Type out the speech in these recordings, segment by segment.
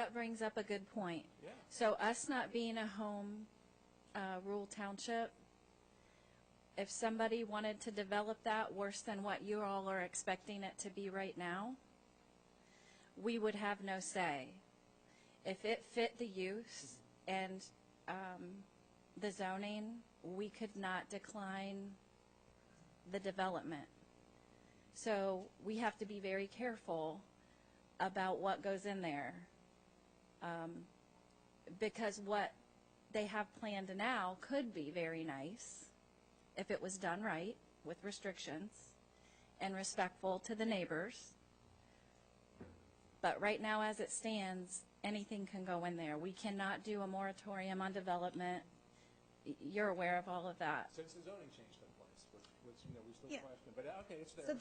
that brings up a good point. Yeah. So us not being a home rule township, if somebody wanted to develop that worse than what you all are expecting it to be right now, we would have no say. If it fit the use and the zoning, we could not decline the development. So we have to be very careful about what goes in there, because what they have planned now could be very nice if it was done right with restrictions and respectful to the neighbors. But right now, as it stands, anything can go in there. We cannot do a moratorium on development. You're aware of all of that. Since the zoning change took place, which we still Yeah. question, but okay, it's there. So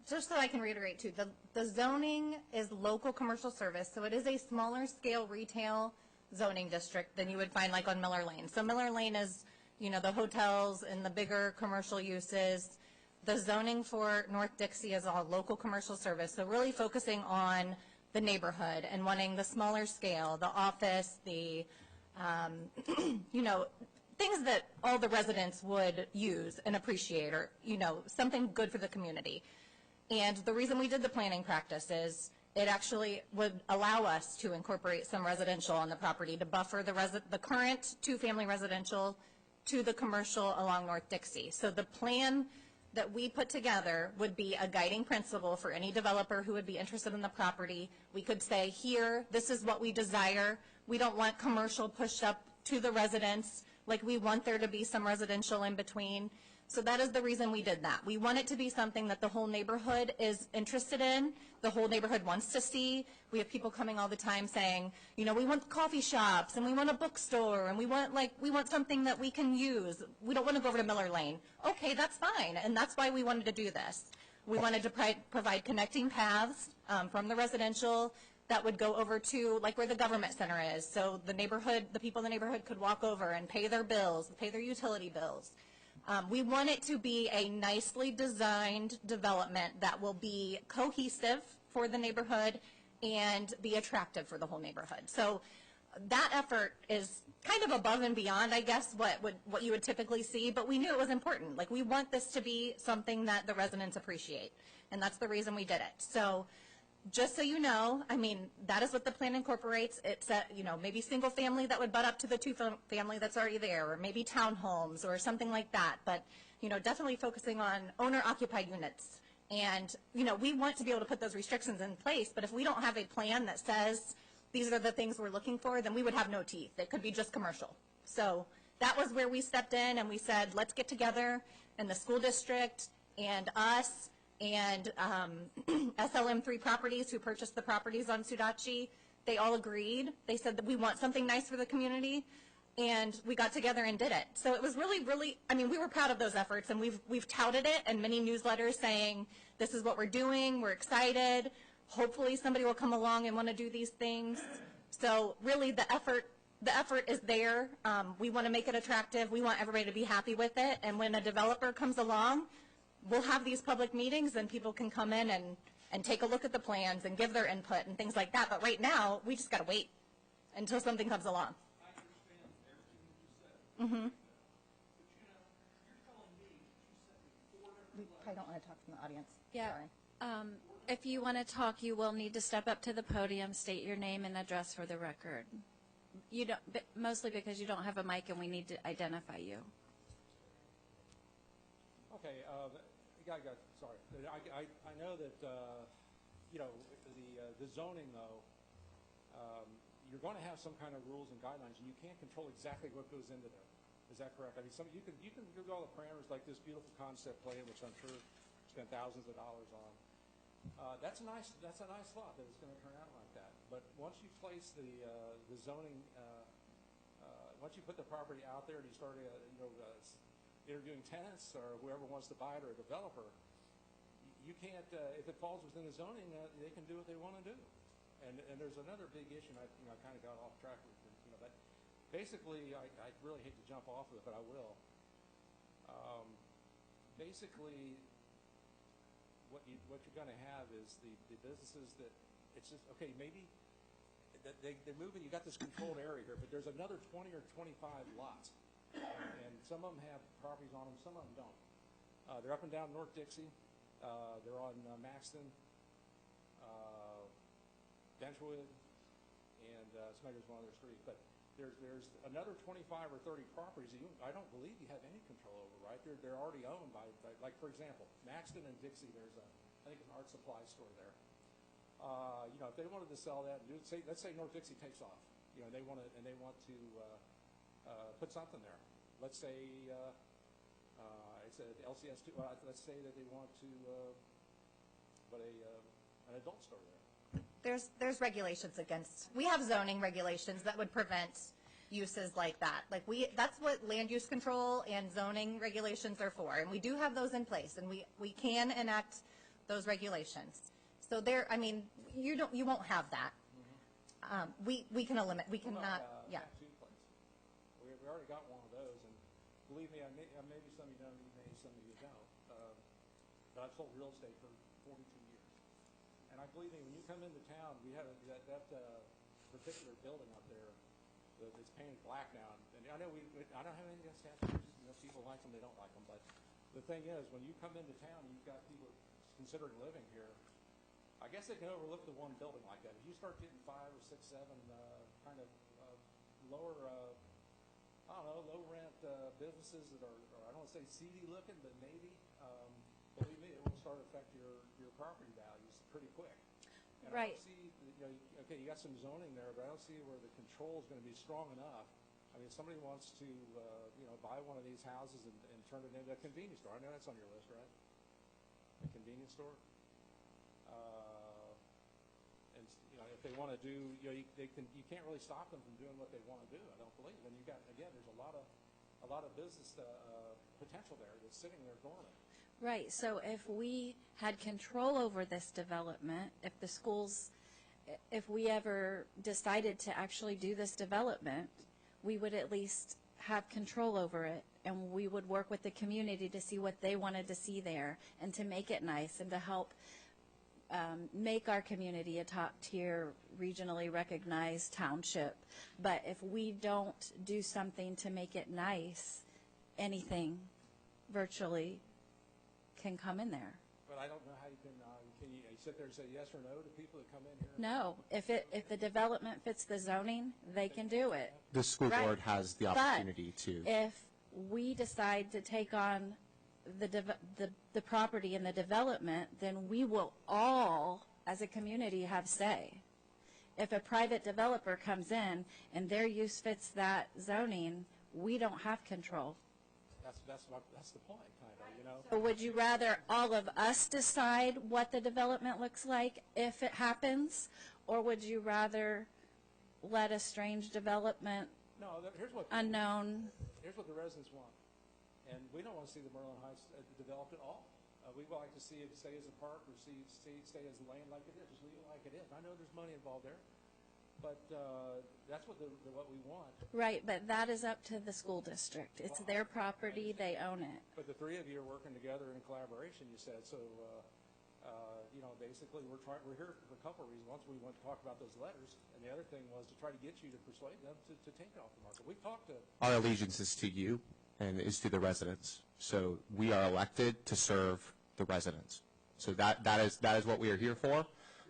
just so I can reiterate too, the zoning is local commercial service, so it is a smaller scale retail zoning district than you would find like on Miller Lane. So Miller Lane is, the hotels and the bigger commercial uses. The zoning for North Dixie is all local commercial service, so really focusing on the neighborhood and wanting the smaller scale, the office, the, things that all the residents would use and appreciate, or, something good for the community. And the reason we did the planning practice is it actually would allow us to incorporate some residential on the property to buffer the current two-family residential to the commercial along North Dixie. So the plan that we put together would be a guiding principle for any developer who would be interested in the property. We could say, here, this is what we desire. We don't want commercial pushed up to the residents. Like, we want there to be some residential in between. So that is the reason we did that. We want it to be something that the whole neighborhood is interested in, the whole neighborhood wants to see. We have people coming all the time saying, we want coffee shops, and we want a bookstore, and we want something that we can use. We don't want to go over to Miller Lane. Okay, that's fine, and that's why we wanted to do this. We wanted to provide connecting paths from the residential that would go over to like where the government center is. So the people in the neighborhood could walk over and pay their bills, pay their utility bills. We want it to be a nicely designed development that will be cohesive for the neighborhood and be attractive for the whole neighborhood. So that effort is kind of above and beyond, I guess, what you would typically see, but we knew it was important. Like, we want this to be something that the residents appreciate, and that's the reason we did it. So just so you know, that is what the plan incorporates. It's maybe single family that would butt up to the two family that's already there, or maybe townhomes or something like that. But, definitely focusing on owner occupied units. And, we want to be able to put those restrictions in place, but if we don't have a plan that says these are the things we're looking for, then we would have no teeth. It could be just commercial. So that was where we stepped in and we said, let's get together, and the school district and us and SLM3 Properties, who purchased the properties on Sudachi, they all agreed. They said that we want something nice for the community, and we got together and did it. So it was really, really, we were proud of those efforts, and we've touted it in many newsletters saying, this is what we're doing, we're excited, hopefully somebody will come along and want to do these things. So really the effort is there. We want to make it attractive. We want everybody to be happy with it, and when a developer comes along, we'll have these public meetings and people can come in and take a look at the plans and give their input and things like that. But right now, we just got to wait until something comes along. I understand everything you just said. Mm-hmm. But you're telling me that you sent me 4 different We letters. probably don't want to talk from the audience. Yeah. Sorry. If you want to talk, you will need to step up to the podium, state your name and address for the record. You don't, mostly because you don't have a mic and we need to identify you. Okay, sorry. I know that, the zoning, though, you're going to have some kind of rules and guidelines, and you can't control exactly what goes into there. Is that correct? You can do all the parameters like this beautiful concept plan, which I'm sure spent thousands of dollars on. That's a nice thought that it's going to turn out like that. But once you place the zoning, once you put the property out there and you start, interviewing tenants or whoever wants to buy it or a developer, you can't, if it falls within the zoning, they can do what they want to do. And there's another big issue, and I kind of got off track with but basically, I really hate to jump off of it, but I will. Basically, what you're going to have is the businesses that, it's just, okay, maybe they're moving, you got this controlled area here, but there's another 20 or 25 lots. And some of them have properties on them, some of them don't. They're up and down North Dixie. They're on Maxton, Benchwood, and Smuggler's one other street. But there's another 25 or 30 properties that I don't believe you have any control over, right? They're already owned by, like, for example, Maxton and Dixie, there's I think an art supply store there. If they wanted to sell that, let's say North Dixie takes off, they want to put something there. Let's say it's an LCS 2. Let's say that they want to put an adult store there. There's regulations against. We have zoning regulations that would prevent uses like that. That's what land use control and zoning regulations are for, and we do have those in place, and we can enact those regulations. So you won't have that. We can eliminate. We cannot. Yeah. We already got one of those, and believe me, maybe some of you know, maybe some of you don't. But I've sold real estate for 42 years, and I believe me, when you come into town, we have that particular building up there that's painted black now. And I know I don't have anything against tattoos. People like them, they don't like them. But the thing is, when you come into town, you've got people considering living here. I guess they can overlook the one building like that. If you start getting 5 or 6, 7 kind of lower, low rent businesses that are, I don't want to say seedy looking, but maybe, believe me, it will start to affect your property values pretty quick. And Right. I don't see, okay, you got some zoning there, but I don't see where the control is going to be strong enough. I mean, if somebody wants to, buy one of these houses and turn it into a convenience store. I know that's on your list, right? A convenience store. And if they want to do, you can't really stop them from doing what they want to do. I don't believe. And there's a lot of business potential there that's sitting there dormant. Right, so if we had control over this development, if we ever decided to actually do this development, we would at least have control over it, and we would work with the community to see what they wanted to see there and to make it nice and to help make our community a top-tier, regionally recognized township. But if we don't do something to make it nice, anything virtually can come in there. But I don't know how you can you sit there and say yes or no to people that come in here? No, if the development fits the zoning, they can do it. The school Right. board has the opportunity to. If we decide to take on the property and the development, then we will all, as a community, have say. If a private developer comes in and their use fits that zoning, we don't have control. That's the point, kind of, So would you rather all of us decide what the development looks like if it happens, or would you rather let a strange development, No, here's what the residents want. And we don't want to see the Merlin Heights developed at all. We would like to see it stay as a park or stay as land like it is. Just leave it like it is. I know there's money involved there, but that's what we want. right, but that is up to the school district. It's their property, they own it. But the three of you are working together in collaboration, you said. So, basically we're here for a couple of reasons. One, we want to talk about those letters, and the other thing was to try to get you to persuade them to take it off the market. We've talked to... Our allegiance is to you and is to the residents. So we are elected to serve the residents. So that is what we are here for,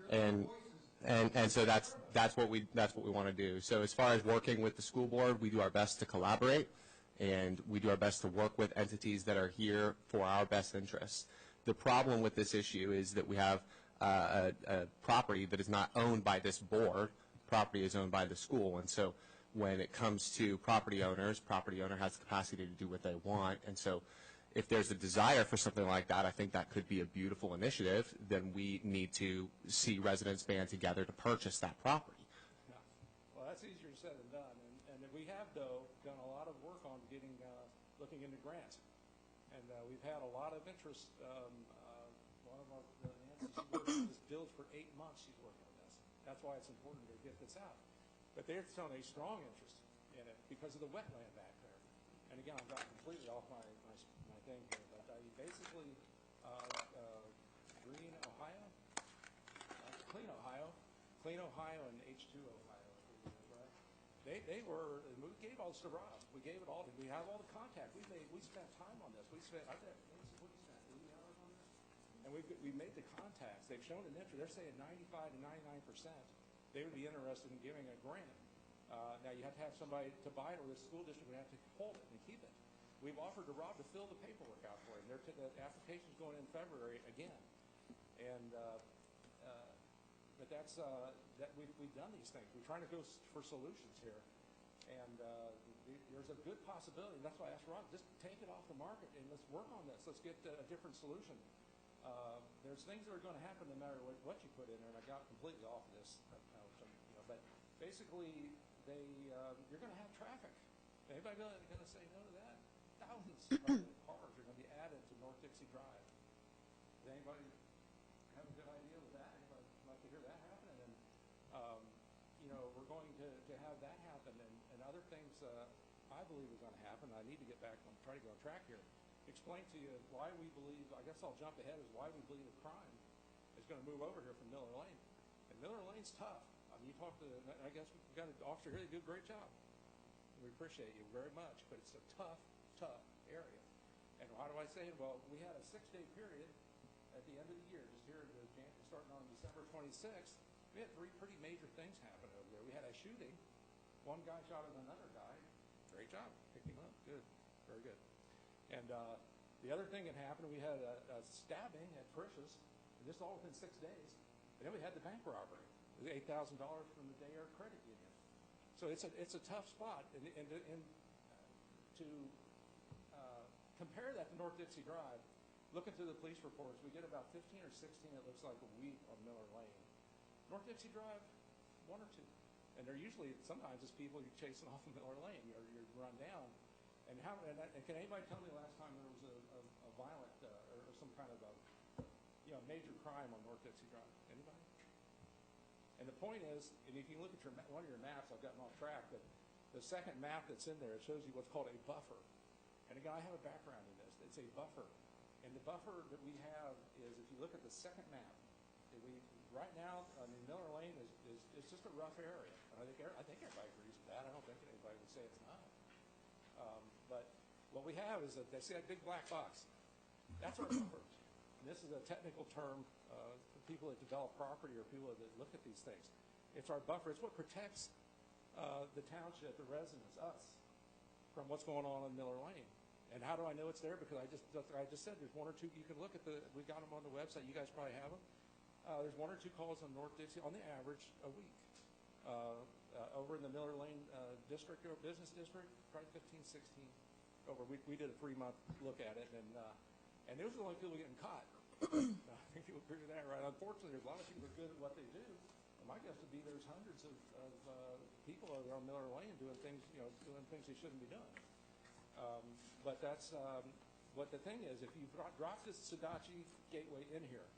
and so that's what we want to do. So as far as working with the school board, we do our best to collaborate, and we do our best to work with entities that are here for our best interests. The problem with this issue is that we have a property that is not owned by this board. Property is owned by the school, and so when it comes to property owner has the capacity to do what they want. And so if there's a desire for something like that, I think that could be a beautiful initiative. Then we need to see residents band together to purchase that property. Yeah. Well, that's easier said than done. And we have, though, done a lot of work on looking into grants. And we've had a lot of interest. One of our Nancy, she's worked on this build for 8 months. She's working on this. That's why it's important to get this out. But they're showing a strong interest in it because of the wetland back there. And again, I've got completely off my thing here. But basically, Green Ohio, Clean Ohio, and H2 Ohio are They were, and we gave all this to Rob. We gave it all to, we have all the contact. We spent time on this. We spent, I bet, what you spent, 80 hours on this? And we made the contacts. They've shown an interest. They're saying 95 to 99% they would be interested in giving a grant. Now you have to have somebody to buy it, or the school district would have to hold it and keep it. We've offered to Rob to fill the paperwork out for him. The application's going in February again. And, but that's, we've done these things. We're trying to go for solutions here. And there's a good possibility, and that's why I asked Rob, just take it off the market and let's work on this. Let's get a different solution. There's things that are going to happen no matter what you put in there, and I got completely off of this. But basically, you're going to have traffic. Anybody going to say no to that? Thousands of cars are going to be added to North Dixie Drive. Does anybody have a good idea with that? Anybody like to hear that happen? And then, we're going to have that happen, and other things I believe are going to happen. I need to get back on, try to go on track here. Explain to you why we believe, I guess I'll jump ahead, is why we believe that crime is going to move over here from Miller Lane. And Miller Lane's tough. I mean, you talk to, I guess we've got an officer here, they do a great job. We appreciate you very much, but it's a tough area. And why do I say it? Well, we had a 6-day period at the end of the year, just here, starting on December 26th. We had 3 pretty major things happen over there. We had a shooting. One guy shot at another guy. Great job. Picked him up. Good. Very good. And the other thing that happened, we had a stabbing at Pruszynski, and this all within 6 days. And then we had the bank robbery. It was $8,000 from the Day Air Credit Union. So it's a tough spot. And to compare that to North Dixie Drive, looking through the police reports, we get about 15 or 16, it looks like, a week on Miller Lane. North Dixie Drive, 1 or 2. And they're usually, sometimes it's people you're chasing off of Miller Lane. You're run down. And can anybody tell me the last time there was a violent or some kind of a major crime on North Dixie Drive? Anybody? And the point is, and if you look at one of your maps, I've gotten off track, but the second map that's in there, it shows you what's called a buffer. And again, I have a background in this. It's a buffer. And the buffer that we have is, if you look at the second map, right now, I mean, Miller Lane is just a rough area. And I think everybody agrees with that. I don't think anybody would say it's not. But what we have is they see that big black box. That's our buffer. And this is a technical term for people that develop property or people that look at these things. It's our buffer. It's what protects the township, the residents, us, from what's going on in Miller Lane. And how do I know it's there? Because I just said there's 1 or 2. You can look at we got them on the website. You guys probably have them. There's 1 or 2 calls on North Dixie on the average a week. Over in the Miller Lane district or business district, probably 15, 16 over. We did a 3-month look at it, and those are the only people getting caught. I think you agree with that, right? Unfortunately, there's a lot of people that are good at what they do. And my guess would be there's hundreds of people over there on Miller Lane doing things they shouldn't be doing. But that's what the thing is. If you drop this Sadachi gateway in here,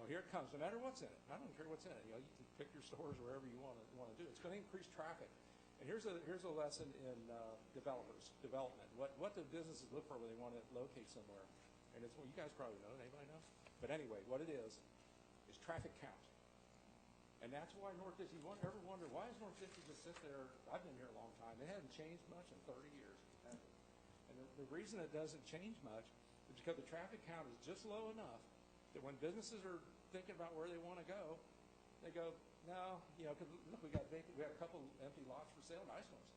here it comes. No matter what's in it, I don't care what's in it. You can pick your stores wherever you want to do. It's going to increase traffic. And here's a lesson in development. What do businesses look for when they want to locate somewhere? And it's, well, you guys probably know. Anybody know? But anyway, what it is traffic count. And that's why North Dixie. You ever wonder why is North Dixie just sit there? I've been here a long time. It hasn't changed much in 30 years. And the reason it doesn't change much is because the traffic count is just low enough that when businesses are thinking about where they want to go, they go, no, because look, we got a couple empty lots for sale, nice ones.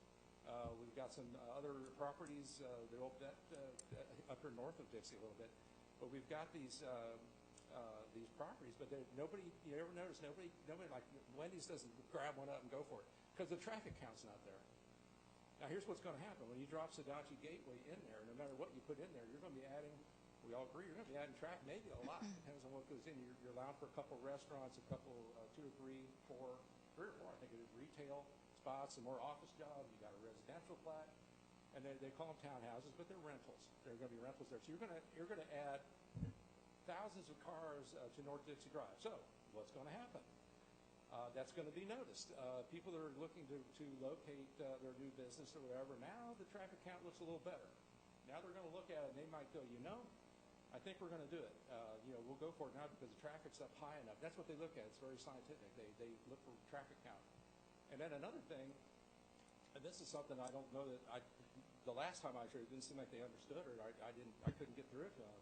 We've got some other properties up here north of Dixie a little bit, but we've got these properties, but nobody. You ever notice nobody like Wendy's doesn't grab one up and go for it because the traffic count's not there. Now here's what's going to happen when you drop Sadachi Gateway in there. No matter what you put in there, you're going to be adding. We all agree you're going to be adding traffic, maybe a lot. Depends on what goes in. You're allowed for a couple restaurants, a couple, 2 or 3, 4, 3 or 4, I think it is, retail spots, some more office jobs. You got a residential plat, and they call them townhouses, but they're rentals. There are going to be rentals there. So you're going to add thousands of cars to North Dixie Drive. So what's going to happen? That's going to be noticed. People that are looking to locate their new business or whatever, now the traffic count looks a little better. Now they're going to look at it and they might go, I think we're going to do it. We'll go for it now because the traffic's up high enough. That's what they look at. It's very scientific. They look for traffic count. And then another thing And this is something I don't know that the last time I was here, it didn't seem like they understood, or I couldn't get through it to them.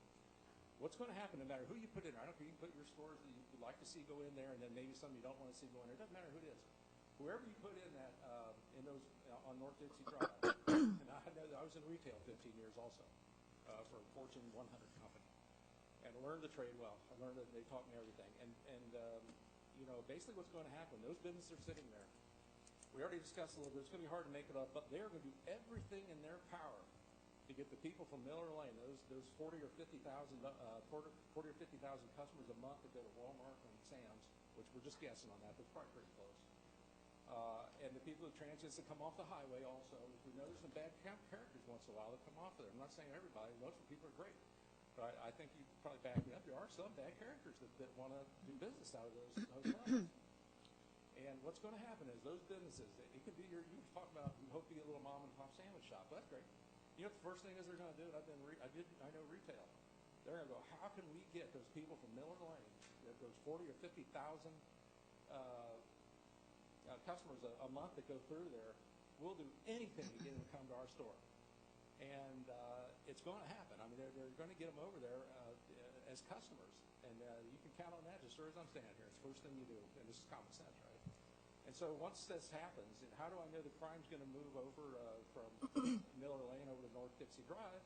What's going to happen, no matter who you put in there? I don't care, you can put your stores that you would like to see go in there, and then maybe some you don't want to see go in there. It doesn't matter who it is. Whoever you put in that, in those, on North Dixie Drive, and I know that I was in retail 15 years also, for a Fortune 100 company, and learned the trade well. I learned that they taught me everything. And you know, basically what's going to happen, those businesses are sitting there. We already discussed a little bit, it's going to be hard to make it up, but they're going to do everything in their power to get the people from Miller Lane, those 40 or 50,000 customers a month that go to Walmart and Sam's, which we're just guessing on that, but it's probably pretty close. And the people who transients that come off the highway also, we know there's some bad characters once in a while that come off of there. I'm not saying everybody, most of the people are great. But I think you probably back me up. There are some bad characters that want to do business out of those levels. And what's going to happen is those businesses, it could be you talk about, you hope you get a little mom and pop sandwich shop. Well, that's great. You know what the first thing is they're going to do? I know retail. They're going to go, how can we get those people from Miller Lane, those 40 or 50,000 customers a month that go through there? We'll do anything to get them to come to our store. And it's going to happen. I mean, they're going to get them over there as customers. And you can count on that just as I'm standing here. It's the first thing you do. And this is common sense, right? And so once this happens, and how do I know the crime's going to move over from Miller Lane over to North Dixie Drive?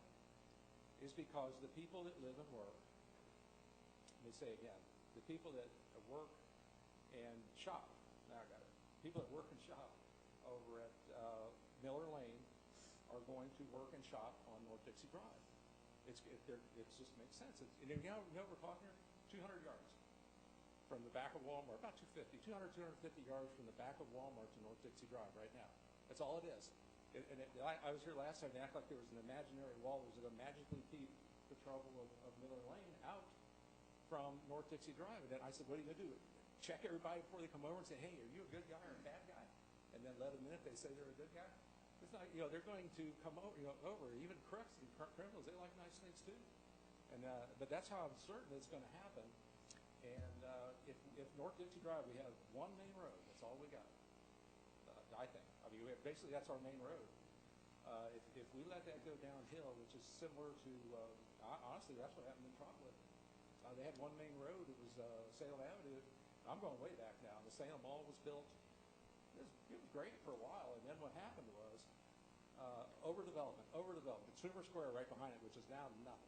Is because the people that live and work, let me say again, the people that work and shop, now I got it, people that work and shop over at Miller Lane are going to work and shop on North Dixie Drive. It just makes sense. And you know we're talking here? 200 yards from the back of Walmart, about 250 yards from the back of Walmart to North Dixie Drive right now. That's all it is. I was here last time and act like there was an imaginary wall. Was it to magically keep the trouble of Miller Lane out from North Dixie Drive? And then I said, what are you going to do? Check everybody before they come over and say, hey, are you a good guy or a bad guy? And then let them in if they say they're a good guy. It's not, you know, they're going to come over, over. Even crooks and criminals, they like nice things too. And but that's how I'm certain it's going to happen. And if North Dixie Drive, we have one main road. That's all we got. I think. I mean, basically that's our main road. If we let that go downhill, which is similar to, honestly, that's what happened in Trotwood. They had one main road. It was Salem Avenue. I'm going way back now. The Salem Mall was built. It was great for a while, and then what happened was overdevelopment. Consumer Square right behind it, which is now nothing.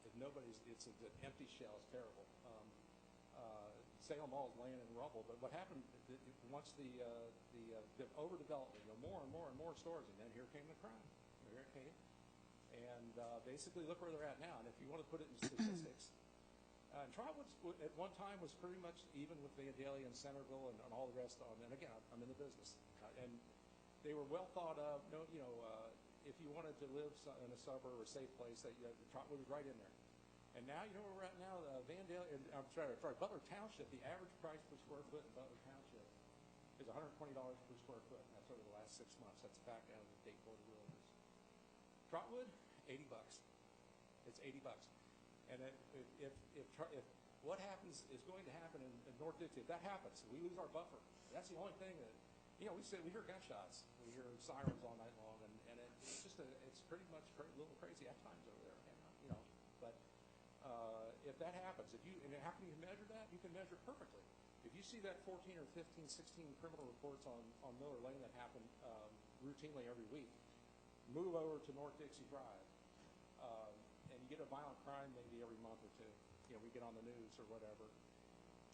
It's an empty shell. It's terrible. Salem Mall is laying in rubble. But what happened once the overdevelopment, more and more stores, and then here came the crime. Here it came, and basically look where they're at now. And if you want to put it in statistics, and Trotwood at one time was pretty much even with Vandalia and Centerville and all the rest of them. And again, I'm in the business, and they were well thought of. If you wanted to live in a suburb or a safe place, Trotwood was right in there. And now, you know where we're at now? Vandalia, Butler Township, the average price per square foot in Butler Township is $120 per square foot. And that's over the last 6 months. That's back out of the State Board of Realtors. Trotwood, $80. It's $80. And if what happens is going to happen in North Dixie, if that happens, we lose our buffer. That's the only thing that, we hear gunshots, we hear sirens all night long, and it's just it's pretty much a little crazy at times over there. But if that happens, and how can you measure that? You can measure perfectly. If you see that 14 or 15, 16 criminal reports on Miller Lane that happen routinely every week, move over to North Dixie Drive, and you get a violent crime maybe every month or two. We get on the news or whatever.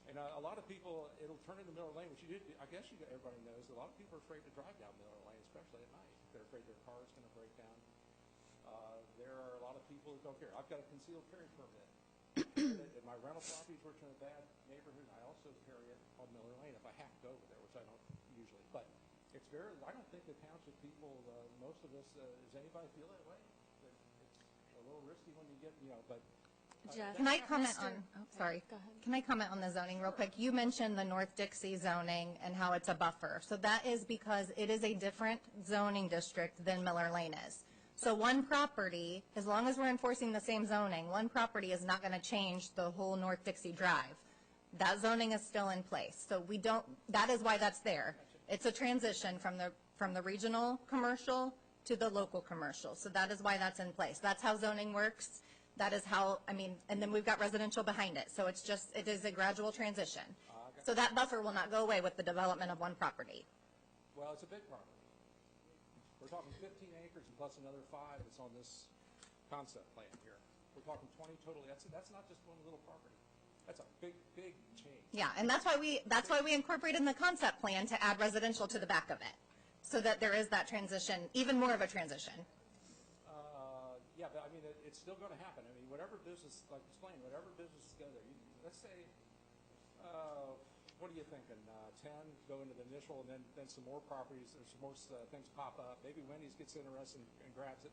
And a lot of people, it'll turn into Miller Lane, which I guess everybody knows. A lot of people are afraid to drive down Miller Lane, especially at night. They're afraid their car is going to break down. There are a lot of people who don't care. I've got a concealed carry permit. In my rental properties, which are in a bad neighborhood, I also carry it on Miller Lane if I have to go over there, which I don't usually. But I don't think the township people, most of us, does anybody feel that way? That it's a little risky when you get, but. Jeff, Can I comment on, Go ahead. Can I comment on the zoning real quick? You mentioned the North Dixie zoning and how it's a buffer. So that is because it is a different zoning district than Miller Lane is. So one property, as long as we're enforcing the same zoning, one property is not going to change the whole North Dixie Drive. That zoning is still in place. So that is why that's there. It's a transition from the regional commercial to the local commercial. So that is why that's in place. That's how zoning works. That is how, and then we've got residential behind it. So it is a gradual transition. So that buffer will not go away with the development of one property. Well, it's a big property. We're talking 15 acres and plus another 5 that's on this concept plan here. We're talking 20 total. That's not just one little property. That's a big, big change. Yeah, and that's why we incorporated in the concept plan to add residential to the back of it, so that there is that transition, even more of a transition. Yeah, but it's still going to happen. Whatever business, like explain, whatever business is there. Let's say, what are you thinking? 10 go into the initial, and then some more properties. There's some more things pop up. Maybe Wendy's gets interested and grabs it.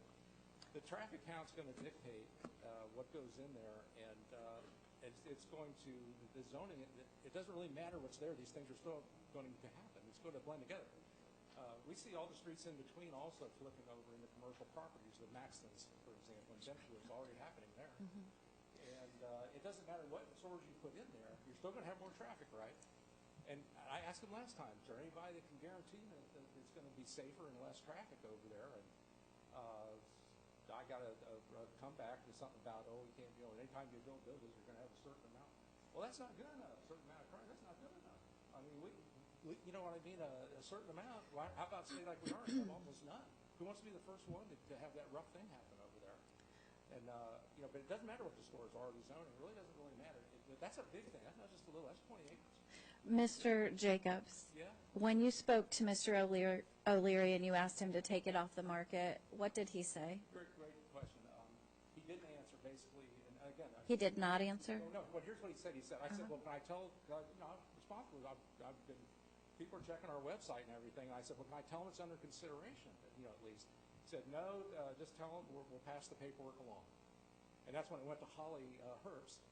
The traffic count's going to dictate what goes in there, and it's going to, the zoning, it doesn't really matter what's there. These things are still going to happen. It's going to blend together. We see all the streets in between also flipping over into commercial properties with Maxton's, for example, and Denver. It's already happening there. And it doesn't matter what stores you put in there, you're still going to have more traffic, right? And I asked him last time, is there anybody that can guarantee that it's going to be safer and less traffic over there? And I got a comeback to something about, you can't, anytime you build buildings, you're going to have a certain amount. Well, that's not good enough. A certain amount of crime, that's not good enough. You know what I mean? A certain amount. How about say like we are and have almost none? Who wants to be the first one to have that rough thing happen over there? And but it doesn't matter what the stores are. The zoning really doesn't really matter. That's a big thing. That's not just a little. That's 20 acres. Mr. Jacobs, Yeah. when you spoke to Mr. O'Leary and you asked him to take it off the market, what did he say? Great question. He didn't answer basically. And again, He did not answer? No. Well, here's what he said. He said, I said, well, can I tell? I'm responsible. I've been. People are checking our website and everything. And I said, well, can I tell them it's under consideration, at least? He said, no, just tell them we'll pass the paperwork along. And that's when it went to Holly Herbst,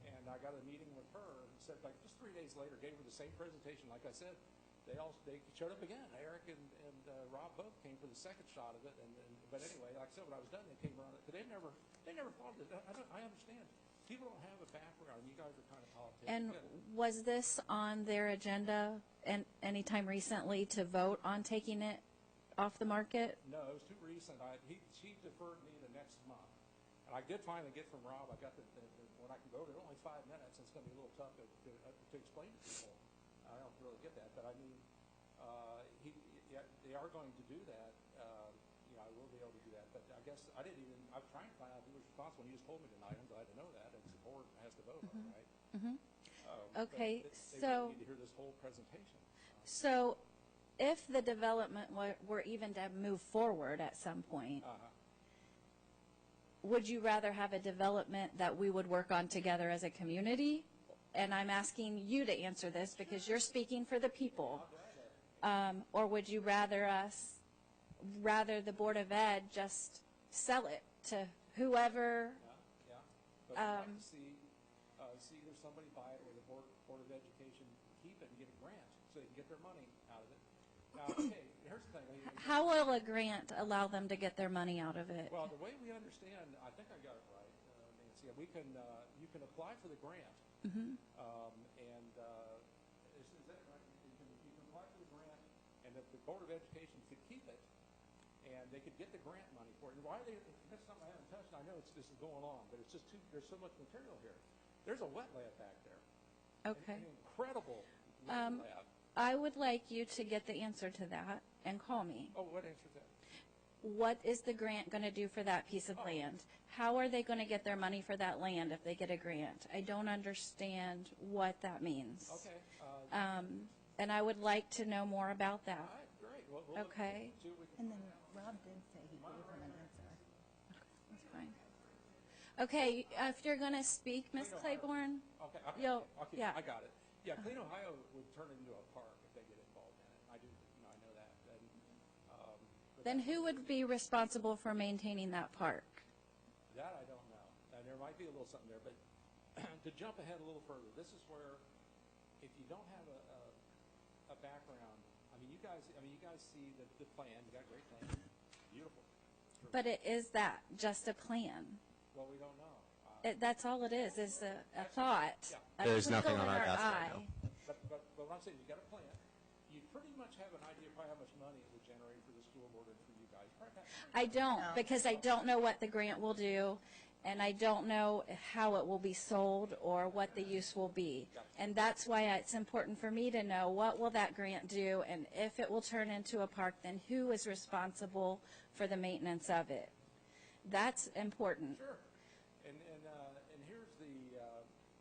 and I got a meeting with her, and said, like, just 3 days later, gave her the same presentation. Like I said, they showed up again. Eric and Rob both came for the second shot of it. But anyway, like I said, when I was done, they came around. But they never thought of it. I understand. People don't have a background. You guys are kind of politics. And was this on their agenda any time recently to vote on taking it off the market? No, it was too recent. She deferred me the next month. And I did finally get from Rob, I got when I can go over, only 5 minutes, and it's going to be a little tough to explain to people. I don't really get that. But they are going to do that. I will be able to do that. But I guess I'm trying to find out who was responsible. You just told me tonight. I'm glad to know that. It's the board has to vote on it, right? Okay, they really need to hear this whole presentation. So if the development were even to move forward at some point, would you rather have a development that we would work on together as a community? And I'm asking you to answer this because you're speaking for the people. Or would you rather the Board of Ed just sell it to whoever? Yeah. But I'd like to see either somebody buy it or the Board of Education keep it and get a grant so they can get their money out of it. Now, okay, here's the thing. How will a grant allow them to get their money out of it? Well, the way we understand, I think I got it right, Nancy. You can apply for the grant, and is that right? You can apply for the grant, and if the Board of Education could keep it, and they could get the grant money for it. And why that's something I haven't touched. I know this is going on, but it's just there's so much material here. There's a wet lab back there. Okay. An incredible wet lab. I would like you to get the answer to that and call me. Oh, what answer is that? What is the grant going to do for that piece of land? How are they going to get their money for that land if they get a grant? I don't understand what that means. Okay. And I would like to know more about that. All right, great. Well, Okay. see what we can And then Rob did say he gave him an answer. That's fine. Okay, if you're going to speak, Ms. Claiborne. Okay. Yeah. I got it. Yeah, Clean Ohio would turn it into a park if they get involved in it. I do. I know that. Then who would be responsible for maintaining that park? That I don't know. And there might be a little something there, but to jump ahead a little further, this is where if you don't have a background, you guys see the plan. You got a great plan. Beautiful. But is that just a plan? Well, we don't know. That's all it is a thought. Yeah. A There's twinkle nothing on in our our desk right eye. now. But what I'm saying, you got a plan. You pretty much have an idea of probably how much money it would generate for the school board and for you guys. I don't, because I don't know what the grant will do, and I don't know how it will be sold or what the use will be. And that's why it's important for me to know what will that grant do, and if it will turn into a park, then who is responsible for the maintenance of it. That's important. Sure. And here's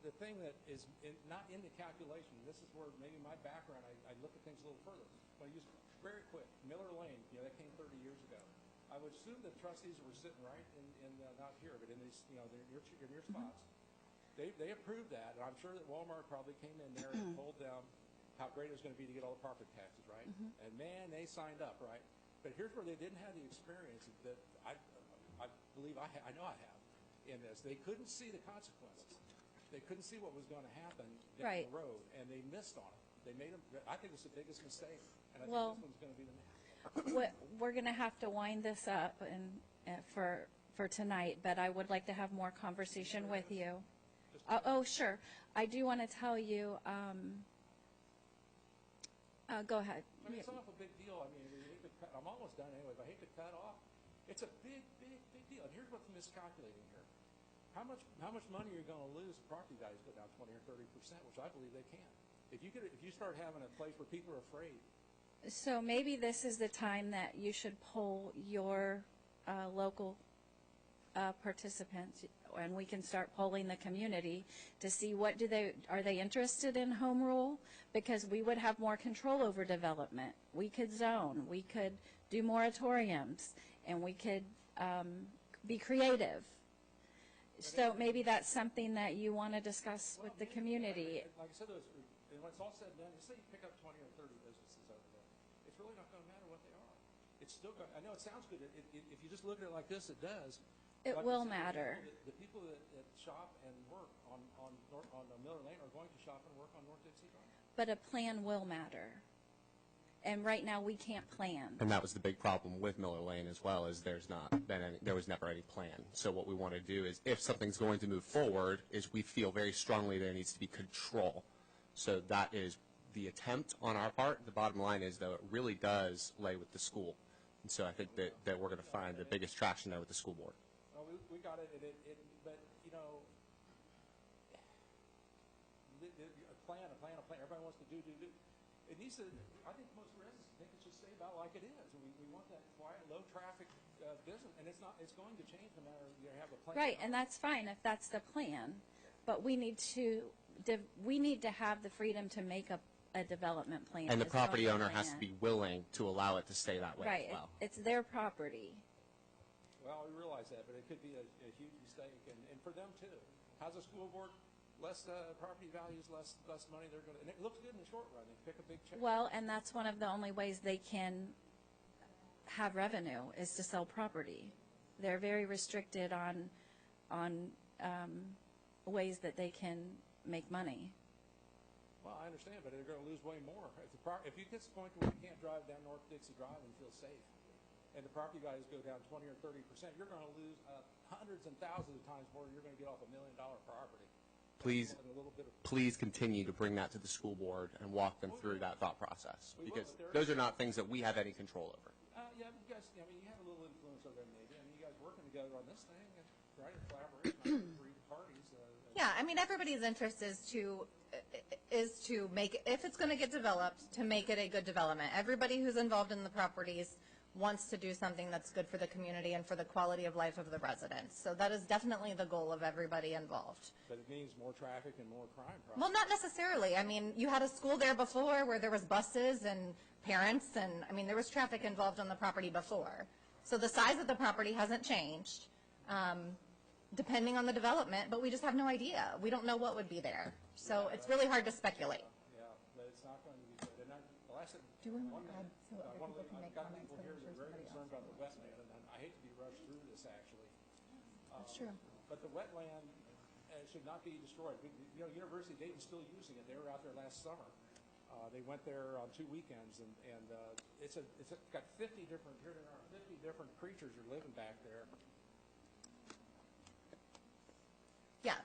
the thing that is not in the calculation. This is where maybe my background, I look at things a little further. When I use very quick, Miller Lane, that came 30 years ago. I would assume that trustees were sitting right in not here, but in these, in your spots. They approved that, and I'm sure that Walmart probably came in there and told them how great it was going to be to get all the property taxes, right? And man, they signed up, right? But here's where they didn't have the experience that I believe I know I have in this. They couldn't see the consequences. They couldn't see what was going to happen down the road, and they missed on it. They made them. I think it's the biggest mistake, and I think this one's going to be the next. We're going to have to wind this up for tonight, but I would like to have more conversation with you. Oh, sure. I do want to tell you. Go ahead. I mean, it's not a big deal. I mean, I'm almost done anyway, but I hate to cut off. It's a big deal. And here's what's miscalculating here. How much money are you going to lose if property values go down 20 or 30%, which I believe they can. If you start having a place where people are afraid. So maybe this is the time that you should poll your local participants, and we can start polling the community to see are they interested in home rule? Because we would have more control over development. We could zone, we could do moratoriums, and we could be creative. So maybe that's something that you want to discuss with the community. Like I said, when it's all said and done, say you pick up 20 or 30 businesses over there, it's really not going to matter what they are. It's still going. I know it sounds good. If you just look at it like this, it does. It will matter. The people that shop and work on Miller Lane are going to shop and work on North Dixie Drive. But a plan will matter. And right now we can't plan. And that was the big problem with Miller Lane as well, is there was never any plan. So what we want to do is, if something's going to move forward, is we feel very strongly there needs to be control. So that is the attempt on our part. The bottom line is, though, it really does lay with the school. And so I think that we're going to find the biggest traction there with the school board. Well, we got it, but, a plan. Everybody wants to do. It needs to, I think most residents think it should stay about like it is. We want that quiet, low traffic business, and it's going to change no matter you have a plan. Right, and that's fine if that's the plan. But we need to have the freedom to make a development plan. And the a property zoning owner has to plan. be willing to allow it to stay that way Right, as well. it's their property. Well, we realize that, but it could be a huge mistake, and for them too. How's the school board? Less property values, less money. They're going to, and it looks good in the short run. They pick a big check. Well, and that's one of the only ways they can have revenue is to sell property. They're very restricted on ways that they can make money. Well, I understand, but they're going to lose way more. If you get to the point where you can't drive down North Dixie Drive and feel safe, and the property values go down 20 or 30%, you're going to lose hundreds and thousands of times more than you're going to get off $1 million property. Please continue to bring that to the school board and walk them through that thought process, because those are not things that we have any control over. Yeah, you guys, you have a little influence over them maybe. I mean, you guys working together on this thing, right? In collaboration, three parties. Yeah, I mean, everybody's interest is to make, if it's going to get developed, to make it a good development. Everybody who's involved in the properties wants to do something that's good for the community and for the quality of life of the residents. So that is definitely the goal of everybody involved. But it means more traffic and more crime, probably. Well, not necessarily. I mean, you had a school there before where there was buses and parents, and I mean, there was traffic involved on the property before. So the size of the property hasn't changed, depending on the development, but we just have no idea. We don't know what would be there. So it's really hard to speculate. Yeah, but it's not going to be good. And the last thing, Do we want to add so other people can make I've got comments? people here that are very concerned about the wetland, and I hate to be rushed through this, actually. That's true. But the wetland should not be destroyed. University of Dayton's still using it. They were out there last summer. They went there on 2 weekends, and it's got 50 different creatures are living back there. Yeah.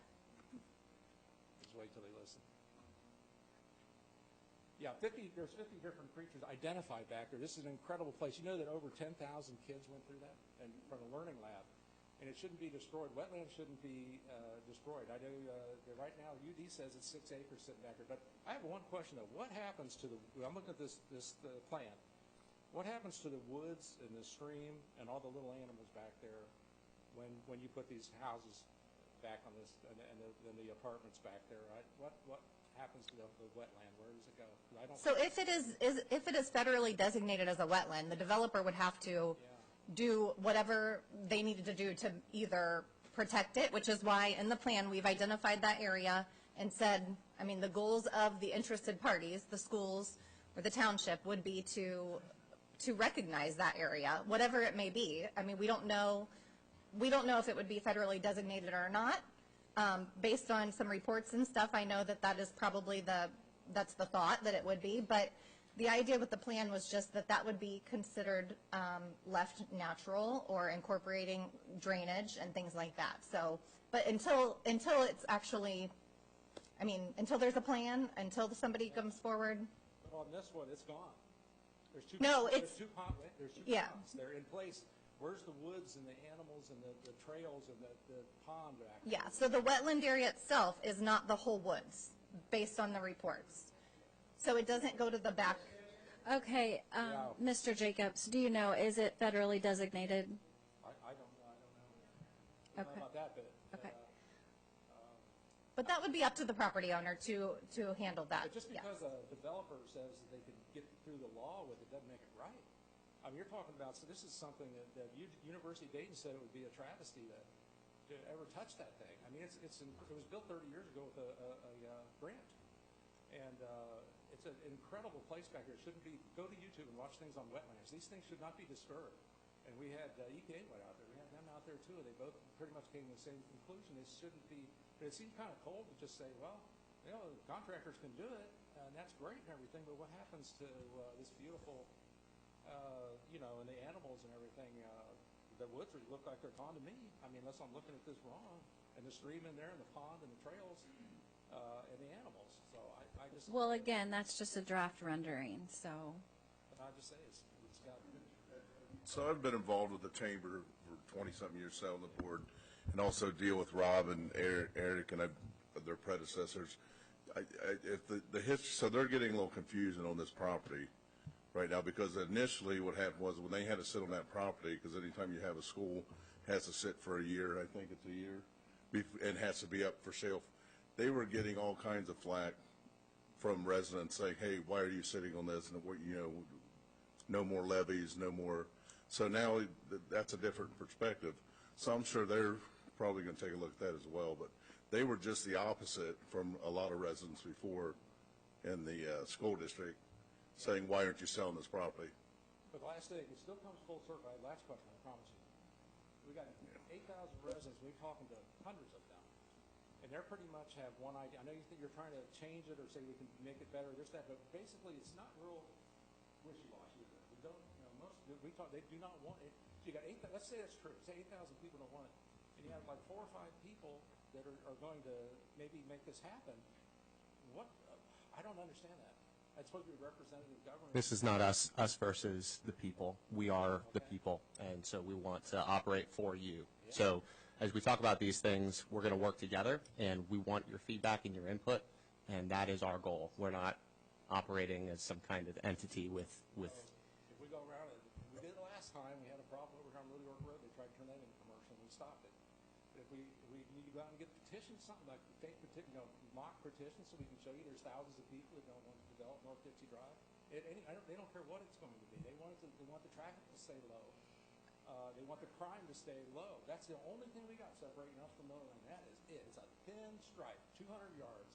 Just wait till they listen. Yeah, there's 50 different creatures identified back there. This is an incredible place. You know that over 10,000 kids went through that and from a learning lab, and it shouldn't be destroyed. Wetlands shouldn't be destroyed. I know that right now UD says it's 6 acres sitting back there, but I have one question though. What happens to I'm looking at this plan. What happens to the woods and the stream and all the little animals back there when you put these houses back on this and the apartments back there? Right? What happens to the wetland? Where does it go? I don't. So if it is federally designated as a wetland, the developer would have to do whatever they needed to do to either protect it, which is why in the plan we've identified that area and said, I mean, the goals of the interested parties, the schools or the township, would be to recognize that area, whatever it may be. I mean, we don't know if it would be federally designated or not. Based on some reports and stuff, I know that is probably that's the thought, that it would be, but the idea with the plan was just that would be considered left natural or incorporating drainage and things like that. So, but until it's actually, I mean, until there's a plan, until somebody comes forward. But on this one, it's gone. There's two. No, there's two ponds. Yeah. They're in place. Where's the woods and the animals and the trails and the pond back there? Yeah, so the wetland area itself is not the whole woods, based on the reports. So it doesn't go to the back. Okay, Mr. Jacobs, do you know, is it federally designated? I don't know. I don't know about that, but Okay. But that would be up to the property owner to handle that. But just because a developer says that they can get through the law with it doesn't make it right. I mean, you're talking about, so this is something that University of Dayton said it would be a travesty to ever touch that thing. I mean, it was built 30 years ago with a grant. And it's an incredible place back here. It shouldn't be, go to YouTube and watch things on wetlands. These things should not be disturbed. And we had EPA went out there. We had them out there too. They both pretty much came to the same conclusion. They shouldn't be, but it seemed kind of cold to just say, well, you know, contractors can do it, and that's great and everything, but what happens to this beautiful, you know, and the animals and everything? The woods look like they're gone to me. I mean, unless I'm looking at this wrong. And the stream in there and the pond and the trails and the animals. So I just... Well, again, that's just a draft rendering, so... But I just say it's got... So I've been involved with the chamber for 20-something years, sat on the board, and also deal with Rob and Eric and their predecessors. So they're getting a little confusing on this property right now, because initially what happened was when they had to sit on that property, because anytime you have a school, it has to sit for a year, I think it's a year, and has to be up for sale. They were getting all kinds of flack from residents saying, hey, why are you sitting on this? And, you know, no more levies, no more. So now that's a different perspective. So I'm sure they're probably going to take a look at that as well. But they were just the opposite from a lot of residents before in the school district, saying, why aren't you selling this property? But the last thing, it still comes full circle. Last question, I promise you. We got 8,000 residents. We're talking to hundreds of them. And they pretty much have one idea. I know you think you're trying to change it or say we can make it better, this, that, but basically it's not real wishy-washy. We don't, you know, they do not want it. So you got 8,000, let's say that's true. Say 8,000 people don't want it. And you have like 4 or 5 people that are going to maybe make this happen. What, I don't understand that. That's supposed to be representative government. This is not us versus the people. We are the people, and so we want to operate for you. Yeah. So as we talk about these things, we're going to work together, and we want your feedback and your input, and that is our goal. We're not operating as some kind of entity with if we go around it, we did it last time, we had a problem over here on Little York Road. They tried to turn that into commercial, and we stopped it. But if we need to go out and get petitions, something like fake petition, you know, mock petitions, so we can show you there's thousands of people that don't want to develop North Dixie Drive. They don't care what it's going to be. They want the traffic to stay low. They want the crime to stay low. That's the only thing we got separating us from Northern. That is it. It's a thin stripe, 200 yards,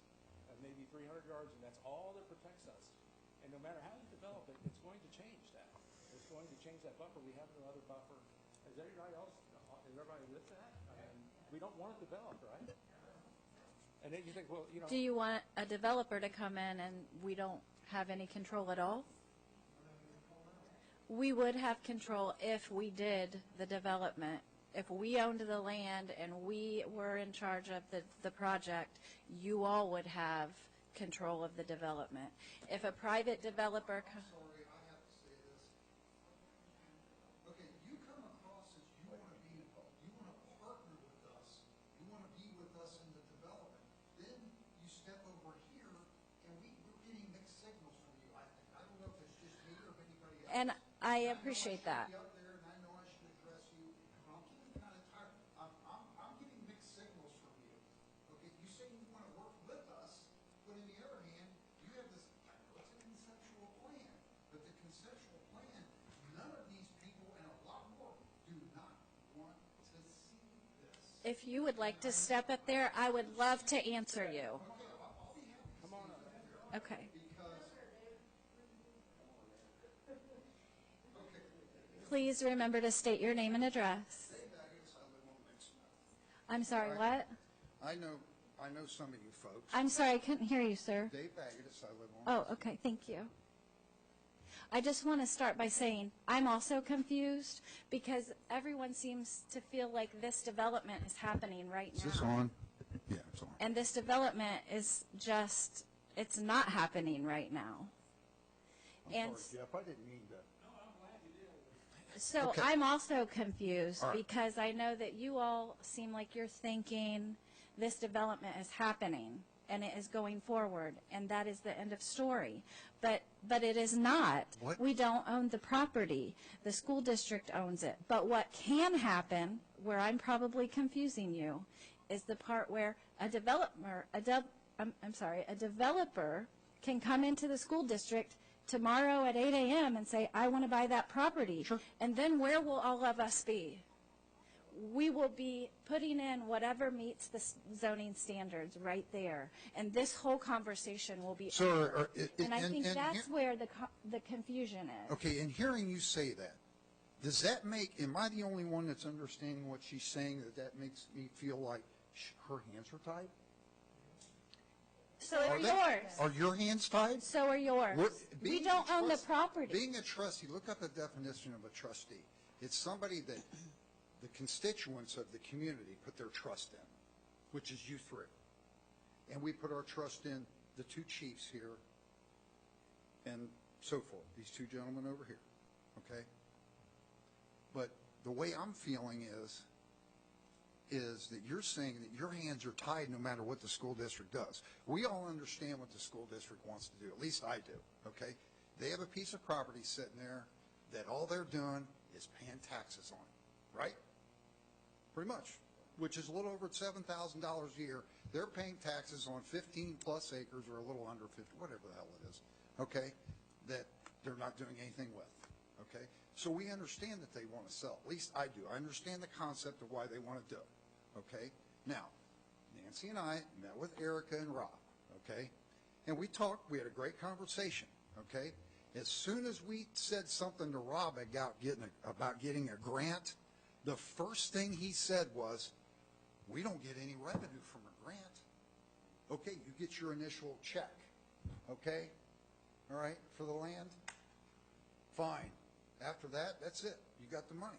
maybe 300 yards, and that's all that protects us. And no matter how you develop it, it's going to change that. It's going to change that buffer. We have no other buffer. Is everybody with that? I mean, we don't want it developed, right? And then you think, well, you know. Do you want a developer to come in and we don't have any control at all? We would have control if we did the development. If we owned the land and we were in charge of the project, you all would have control of the development. If a private developer, I'm sorry, I have to say this. Okay, you come across as you want to partner with us, you want to be with us in the development. Then you step over here, and we're getting mixed signals from you, I think. I don't know if it's just me or if anybody else. and I appreciate that. I know I should be up there, and I know I should address you, but I'm getting kind of tired. I'm getting mixed signals from you. Okay, you say you want to work with us, but on the other hand, you have this, I know it's a conceptual plan, but the conceptual plan, none of these people and a lot more do not want to see this. If you would like to step up there, I would love to answer you. I'll be happy to Come on up. Okay. because, Please remember to state your name and address. Dave Agnes, I live on Mixon. I'm sorry, what? I know some of you folks. I'm sorry, I couldn't hear you, sir. Dave Agnes, I live on Oh, okay, thank you. I just want to start by saying I'm also confused because everyone seems to feel like this development is happening right now. Is this on? Yeah, it's on. And this development is just, it's not happening right now. And Jeff, I didn't mean to. so Okay. I'm also confused All right. because I know that you all seem like you're thinking this development is happening and it is going forward and that is the end of story. But it is not. What? We don't own the property. The school district owns it. But what can happen, where I'm probably confusing you, is the part where a developer can come into the school district tomorrow at 8 a.m. and say, I want to buy that property. Sure. And then where will all of us be? We will be putting in whatever meets the zoning standards right there. And this whole conversation will be over. And I think that's where the confusion is. Okay, in hearing you say that, does that make, am I the only one that's understanding what she's saying, that makes me feel like her hands are tied? So are they- yours. Are your hands tied? So are yours. We Being don't a own the trust- property. Being a trustee, look up the definition of a trustee. It's somebody that the constituents of the community put their trust in, which is you three. And we put our trust in the two chiefs here and so forth, these two gentlemen over here, okay? But the way I'm feeling is that you're saying that your hands are tied no matter what the school district does. We all understand what the school district wants to do, at least I do, okay? They have a piece of property sitting there that all they're doing is paying taxes on, right? Pretty much, which is a little over $7,000 a year. They're paying taxes on 15-plus acres or a little under 50, whatever the hell it is, okay, that they're not doing anything with, okay? So we understand that they want to sell. At least I do. I understand the concept of why they want to do it, okay? Now, Nancy and I met with Erica and Rob, okay? And we talked. We had a great conversation, okay? As soon as we said something to Rob about getting a grant, the first thing he said was, we don't get any revenue from a grant. Okay, you get your initial check, okay? All right, for the land? Fine. After that, that's it. You got the money.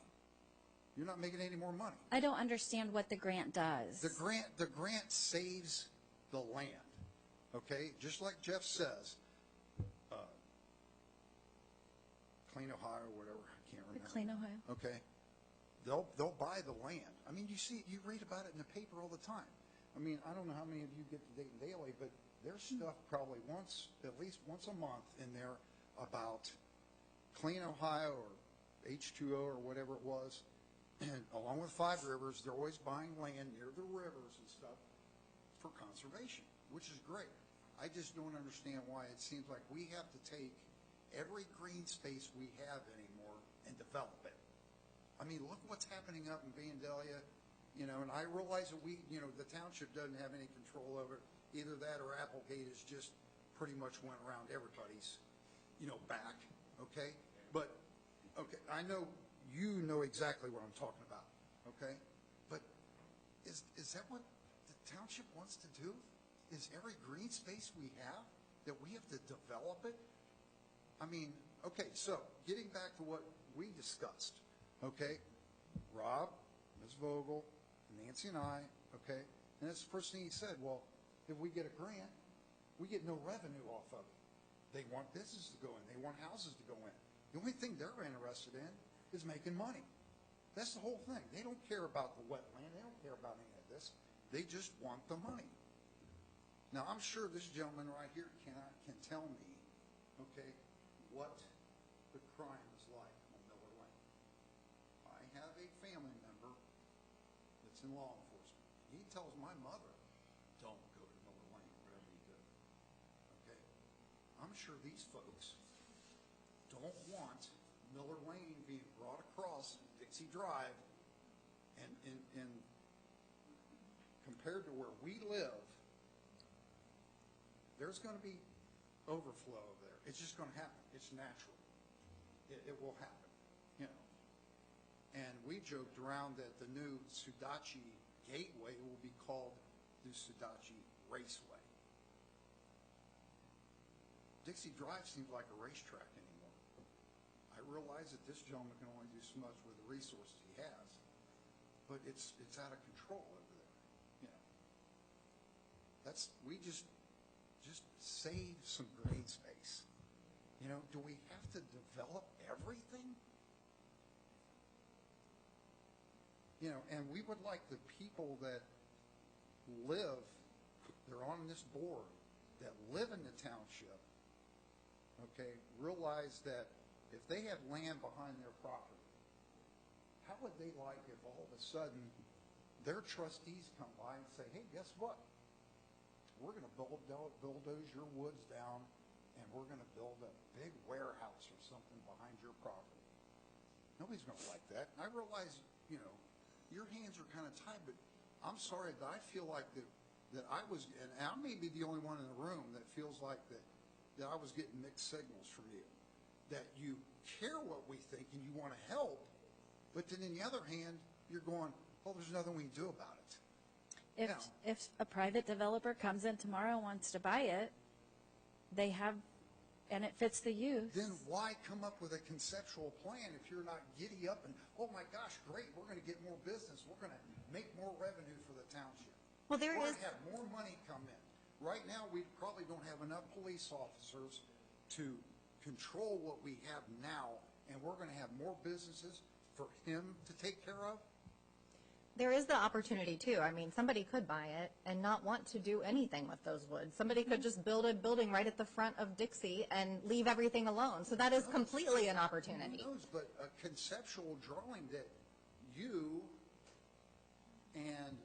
You're not making any more money. I don't understand what the grant does. The grant saves the land, okay? Just like Jeff says, Clean Ohio, whatever, I can't remember. Clean Ohio. Okay, they'll buy the land. I mean, you read about it in the paper all the time. I mean, I don't know how many of you get the Dayton Daily, but there's stuff probably at least once a month in there about Clean Ohio or H2O or whatever it was, and along with Five Rivers, they're always buying land near the rivers and stuff for conservation, which is great. I just don't understand why it seems like we have to take every green space we have anymore and develop it. I mean, look what's happening up in Vandalia, and I realize that the township doesn't have any control over it. Either that or Applegate is just pretty much went around everybody's, back, okay? But, okay, I know you know exactly what I'm talking about, okay? But is that what the township wants to do? Is every green space we have that we have to develop it? I mean, okay, so getting back to what we discussed, okay? Rob, Ms. Vogel, Nancy and I, okay? And that's the first thing he said, well, if we get a grant, we get no revenue off of it. They want business to go in. They want houses to go in. The only thing they're interested in is making money. That's the whole thing. They don't care about the wetland. They don't care about any of this. They just want the money. Now, I'm sure this gentleman right here can tell me, okay, what the crime is like on Miller Lane. I have a family member that's in law enforcement. He tells my mother, don't go to Miller Lane wherever you go. Okay? I'm sure these folks don't want Miller Lane being brought across Dixie Drive, and compared to where we live, there's going to be overflow over there. It's just going to happen. It's natural. It will happen, you know. And we joked around that the new Sudachi Gateway will be called the Sudachi Raceway. Dixie Drive seems like a racetrack anymore. I realize that this gentleman can only do so much with the resources he has, but it's out of control over there, you know. We just save some green space. You know, do we have to develop everything? You know, and we would like the people that they're on this board, that live in the township, okay, realize that if they have land behind their property, how would they like if all of a sudden their trustees come by and say, hey, guess what? We're going to bulldoze your woods down, and we're going to build a big warehouse or something behind your property. Nobody's going to like that. And I realize, you know, your hands are kind of tied, but I'm sorry that I feel like that I was, and I may be the only one in the room that feels like that I was getting mixed signals from you, that you care what we think and you want to help, but then on the other hand, you're going, well, there's nothing we can do about it. If a private developer comes in tomorrow and wants to buy it, they have, and it fits the use. Then why come up with a conceptual plan if you're not giddy up and, oh my gosh, great, we're going to get more business, we're going to make more revenue for the township. Well, we're going to have more money come in. Right now, we probably don't have enough police officers to control what we have now, and we're going to have more businesses for him to take care of. There is the opportunity, too. I mean, somebody could buy it and not want to do anything with those woods. Somebody could just build a building right at the front of Dixie and leave everything alone. So that is completely an opportunity. Who knows, but a conceptual drawing that you and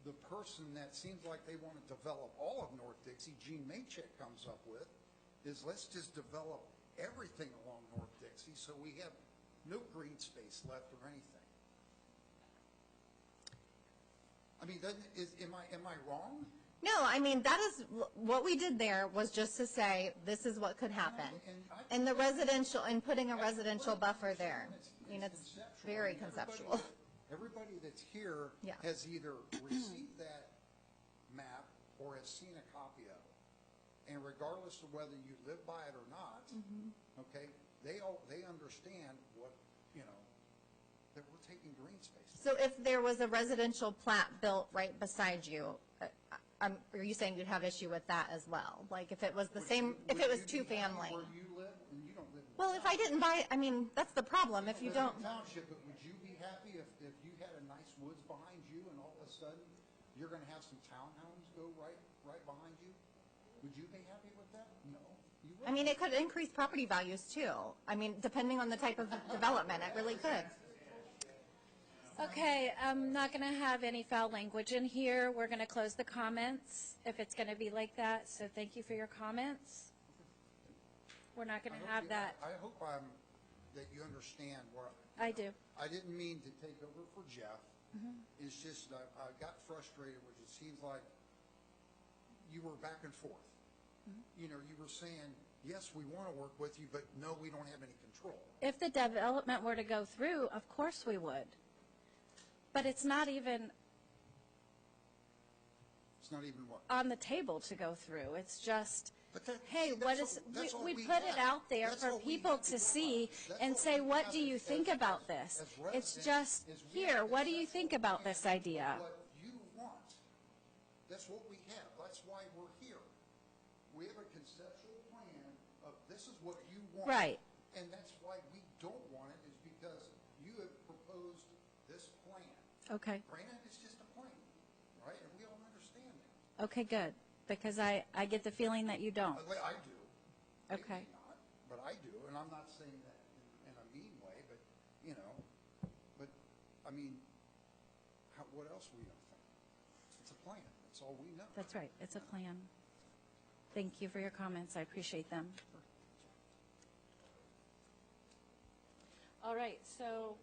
the person that seems like they want to develop all of North Dixie, Gene Maycheck, comes up with, is let's just develop everything along North Dixie so we have no green space left or anything. I mean, am I wrong? No, I mean, that is, what we did there was just to say, this is what could happen. And the residential, and putting a residential buffer there. I mean, it's very conceptual. Everybody that's here has either received that map or has seen a copy of it. And regardless of whether you live by it or not, okay, they understand what, you know, that we're taking green space. So if there was a residential plat built right beside you, are you saying you'd have issue with that as well? Like if it was the same, if it was two-family? Where you live, and you don't live in the Well, if I didn't buy it, I mean, that's the problem. If you don't. Township, but would you be happy if you had a nice woods behind you and all of a sudden you're going to have some townhomes go right behind you? Would you be happy with that? No. You wouldn't. I mean, it could increase property values too. I mean, depending on the type of development, it really could. Okay, I'm not going to have any foul language in here. We're going to close the comments if it's going to be like that. So thank you for your comments. We're not going to have that. I hope that you understand where I do. I didn't mean to take over for Jeff. It's just I got frustrated, which it seems like you were back and forth. You know, you were saying, yes, we want to work with you, but no, we don't have any control. If the development were to go through, of course we would. But it's not even what? on the table to go through. It's just, hey, we put it have. out there That's for all we people have to go see by. and That's say, we what have do you think about this? It's just, here, what do you think about this idea? What you want. That's what we have. That's why we're here. this is what you want. Right. And that's why we don't want it, is because you have proposed this plan. Okay. Granted, it's just a plan, right? And we all understand that. Okay, good. Because I get the feeling that you don't. I do. Okay. Maybe not, but I do, and I'm not saying that in a mean way, but, you know, but, I mean, what else are we going to think? It's a plan. That's all we know. That's right. It's a plan. Thank you for your comments. I appreciate them. All right, so,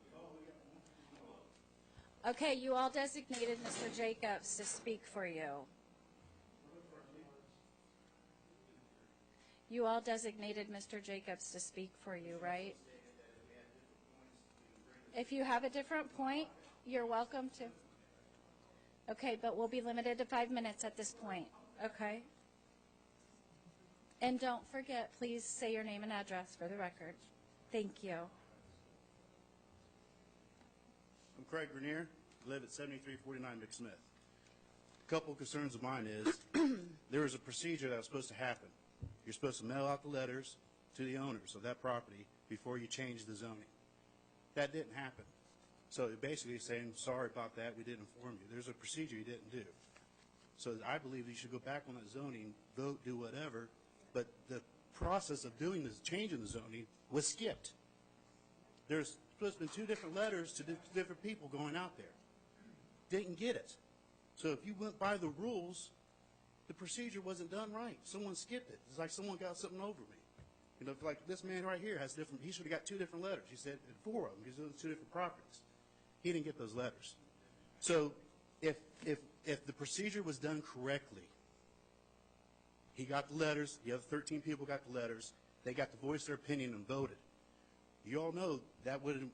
okay, you all designated Mr. Jacobs to speak for you. You all designated Mr. Jacobs to speak for you, right? If you have a different point, you're welcome to. Okay, but we'll be limited to 5 minutes at this point, okay? And don't forget, please say your name and address for the record. Thank you. I'm Craig Grenier, live at 7349 McSmith. A couple concerns of mine is there was a procedure that was supposed to happen. You're supposed to mail out the letters to the owners of that property before you change the zoning. That didn't happen. So you're basically saying, sorry about that, we didn't inform you. There's a procedure you didn't do. So I believe you should go back on that zoning, vote, do whatever, but the process of doing this, changing the zoning, was skipped. There's supposed to be 2 different letters to different people going out there. Didn't get it. So if you went by the rules, the procedure wasn't done right. Someone skipped it. It's like someone got something over me. You know, like this man right here has different, he should have got 2 different letters. He said 4 of them, because those 2 different properties. He didn't get those letters. So if the procedure was done correctly, he got the letters, the other 13 people got the letters, they got to voice their opinion and voted. You all know that wouldn't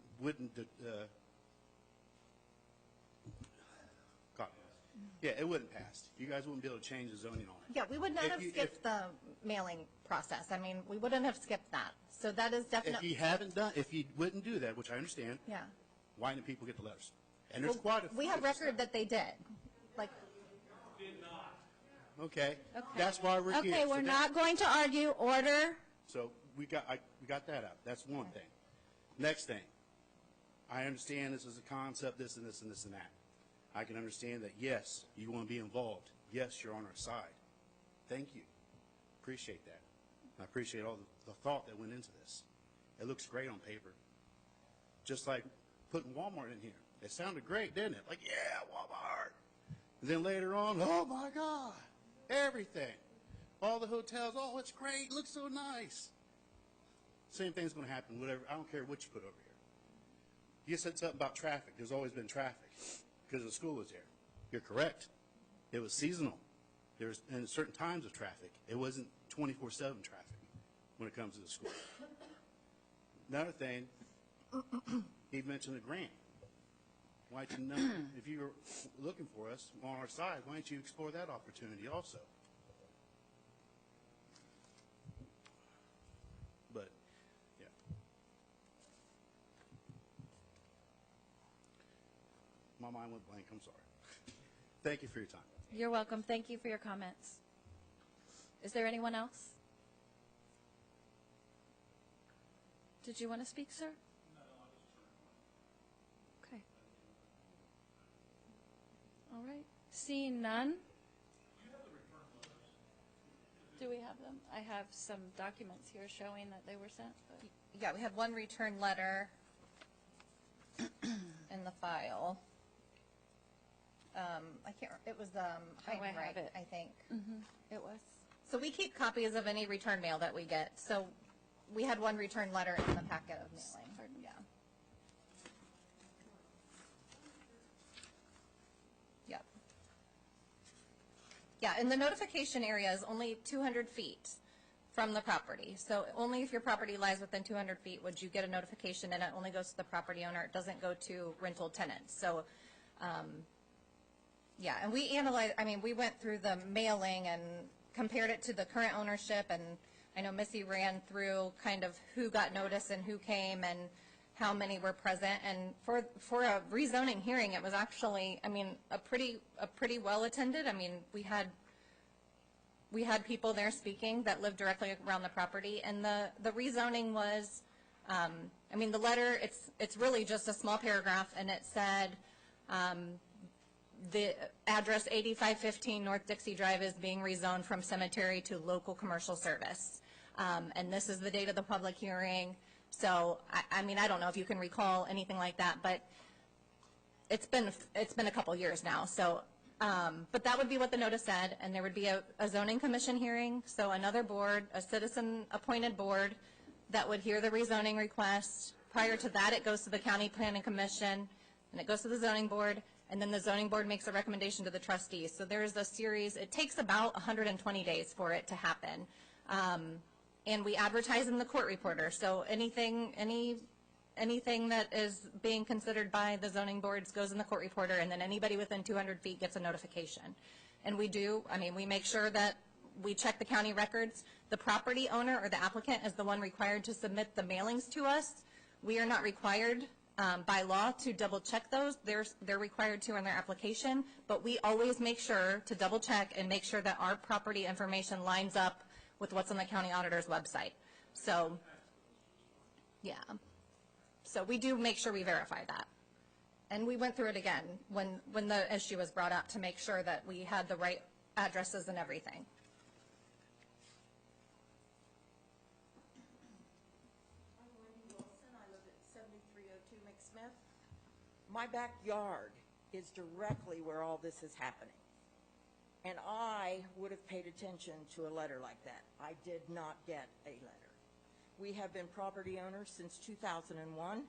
yeah, it wouldn't pass. You guys wouldn't be able to change the zoning on it. Yeah, we would not have skipped the mailing process. I mean, we wouldn't have skipped that. So that is definitely. If you wouldn't do that, which I understand, Yeah. why didn't people get the letters? And there's quite a few. We have record that they did. Like. Okay. That's why we're here. Okay, we're not going to argue. Order. So we got that out. That's one thing. Next thing, I understand this is a concept, this and this and this and that. I can understand that, yes, you want to be involved. Yes, you're on our side. Thank you. Appreciate that. I appreciate all the thought that went into this. It looks great on paper. Just like putting Walmart in here. It sounded great, didn't it? Like, yeah, Walmart. And then later on, oh my God, everything. All the hotels, oh, it's great, it looks so nice. Same thing's going to happen, whatever. I don't care what you put over here. You said something about traffic. There's always been traffic because the school was there. You're correct. It was seasonal. There's in certain times of traffic. It wasn't 24/7 traffic when it comes to the school. Another thing, he mentioned the grant. Why don't you know, if you're looking for us on our side, why don't you explore that opportunity also? But, yeah. My mind went blank. I'm sorry. Thank you for your time. You're welcome. Thank you for your comments. Is there anyone else? Did you want to speak, sir? Okay. All right. Seeing none. Do we have them? I have some documents here showing that they were sent. But. Yeah, we have one return letter in the file. I can't. It was I have Right, it. I think. It was. So we keep copies of any return mail that we get. So we had one return letter in the packet of mailing. Yeah. Yep. Yeah, and the notification area is only 200 feet from the property. So only if your property lies within 200 feet would you get a notification, and it only goes to the property owner. It doesn't go to rental tenants. So, yeah, and we analyzed, I mean, we went through the mailing and compared it to the current ownership, and I know Missy ran through kind of who got notice and who came and how many were present. And for a rezoning hearing, it was actually, I mean, a pretty well attended. I mean, we had we had people there speaking that lived directly around the property, and the rezoning was, I mean, the letter, it's really just a small paragraph, and it said, the address 8515 North Dixie Drive is being rezoned from cemetery to local commercial service. And this is the date of the public hearing. So, I mean, I don't know if you can recall anything like that, but it's been a couple years now. So, but that would be what the notice said, and there would be a zoning commission hearing. So another board, a citizen-appointed board, that would hear the rezoning request. Prior to that, it goes to the county planning commission, and it goes to the zoning board, and then the zoning board makes a recommendation to the trustees. So there's a series. It takes about 120 days for it to happen. And we advertise in the court reporter. So anything that is being considered by the zoning boards goes in the court reporter, and then anybody within 200 feet gets a notification. And we make sure that we check the county records. The property owner or the applicant is the one required to submit the mailings to us. We are not required by law to double check those. They're required to in their application, but we always make sure to double check and make sure that our property information lines up with what's on the county auditor's website. So, yeah. So we do make sure we verify that. And we went through it again when the issue was brought up to make sure that we had the right addresses and everything. I'm Wendy Wilson. I live at 7302 McSmith. My backyard is directly where all this is happening. And I would have paid attention to a letter like that. I did not get a letter. We have been property owners since 2001.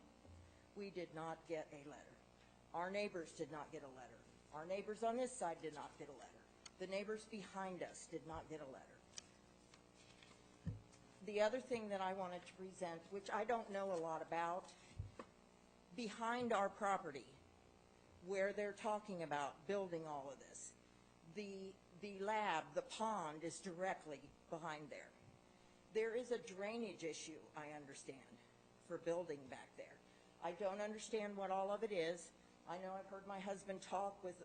We did not get a letter. Our neighbors did not get a letter. Our neighbors on this side did not get a letter. The neighbors behind us did not get a letter. The other thing that I wanted to present, which I don't know a lot about, behind our property, where they're talking about building all of this, the lab, the pond, is directly behind there. There is a drainage issue, I understand, for building back there. I don't understand what all of it is. I know I've heard my husband talk with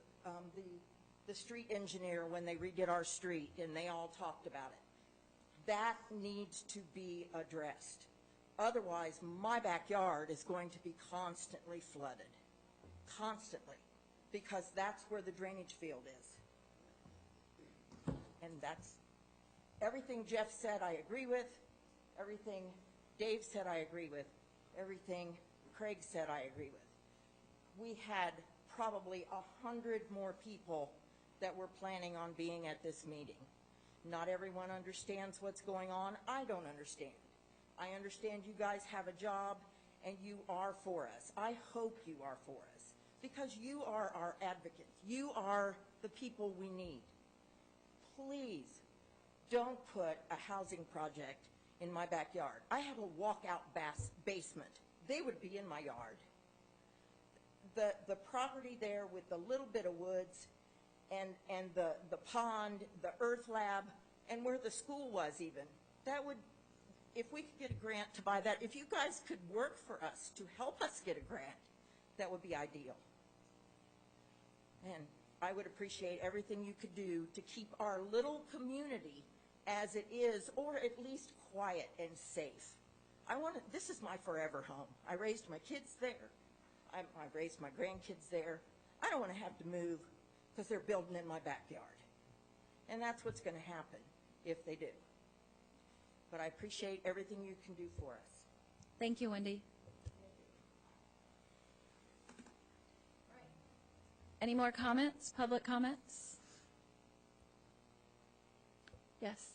the street engineer when they redid our street, and they all talked about it. That needs to be addressed. Otherwise, my backyard is going to be constantly flooded. Constantly. Because that's where the drainage field is. And that's everything Jeff said I agree with. Everything Dave said I agree with. Everything Craig said I agree with. We had probably 100 more people that were planning on being at this meeting. Not everyone understands what's going on. I don't understand. I understand you guys have a job and you are for us. I hope you are for us because you are our advocates. You are the people we need. Please don't put a housing project in my backyard. I have a walkout basement. They would be in my yard. The property there with the little bit of woods and the pond, the earth lab, and where the school was even, that would, if we could get a grant to buy that, if you guys could work for us to help us get a grant, that would be ideal. And I would appreciate everything you could do to keep our little community as it is, or at least quiet and safe. This is my forever home. I raised my kids there. I raised my grandkids there. I don't want to have to move because they're building in my backyard. And that's what's going to happen if they do. But I appreciate everything you can do for us. Thank you, Wendy. Any more comments, public comments? Yes.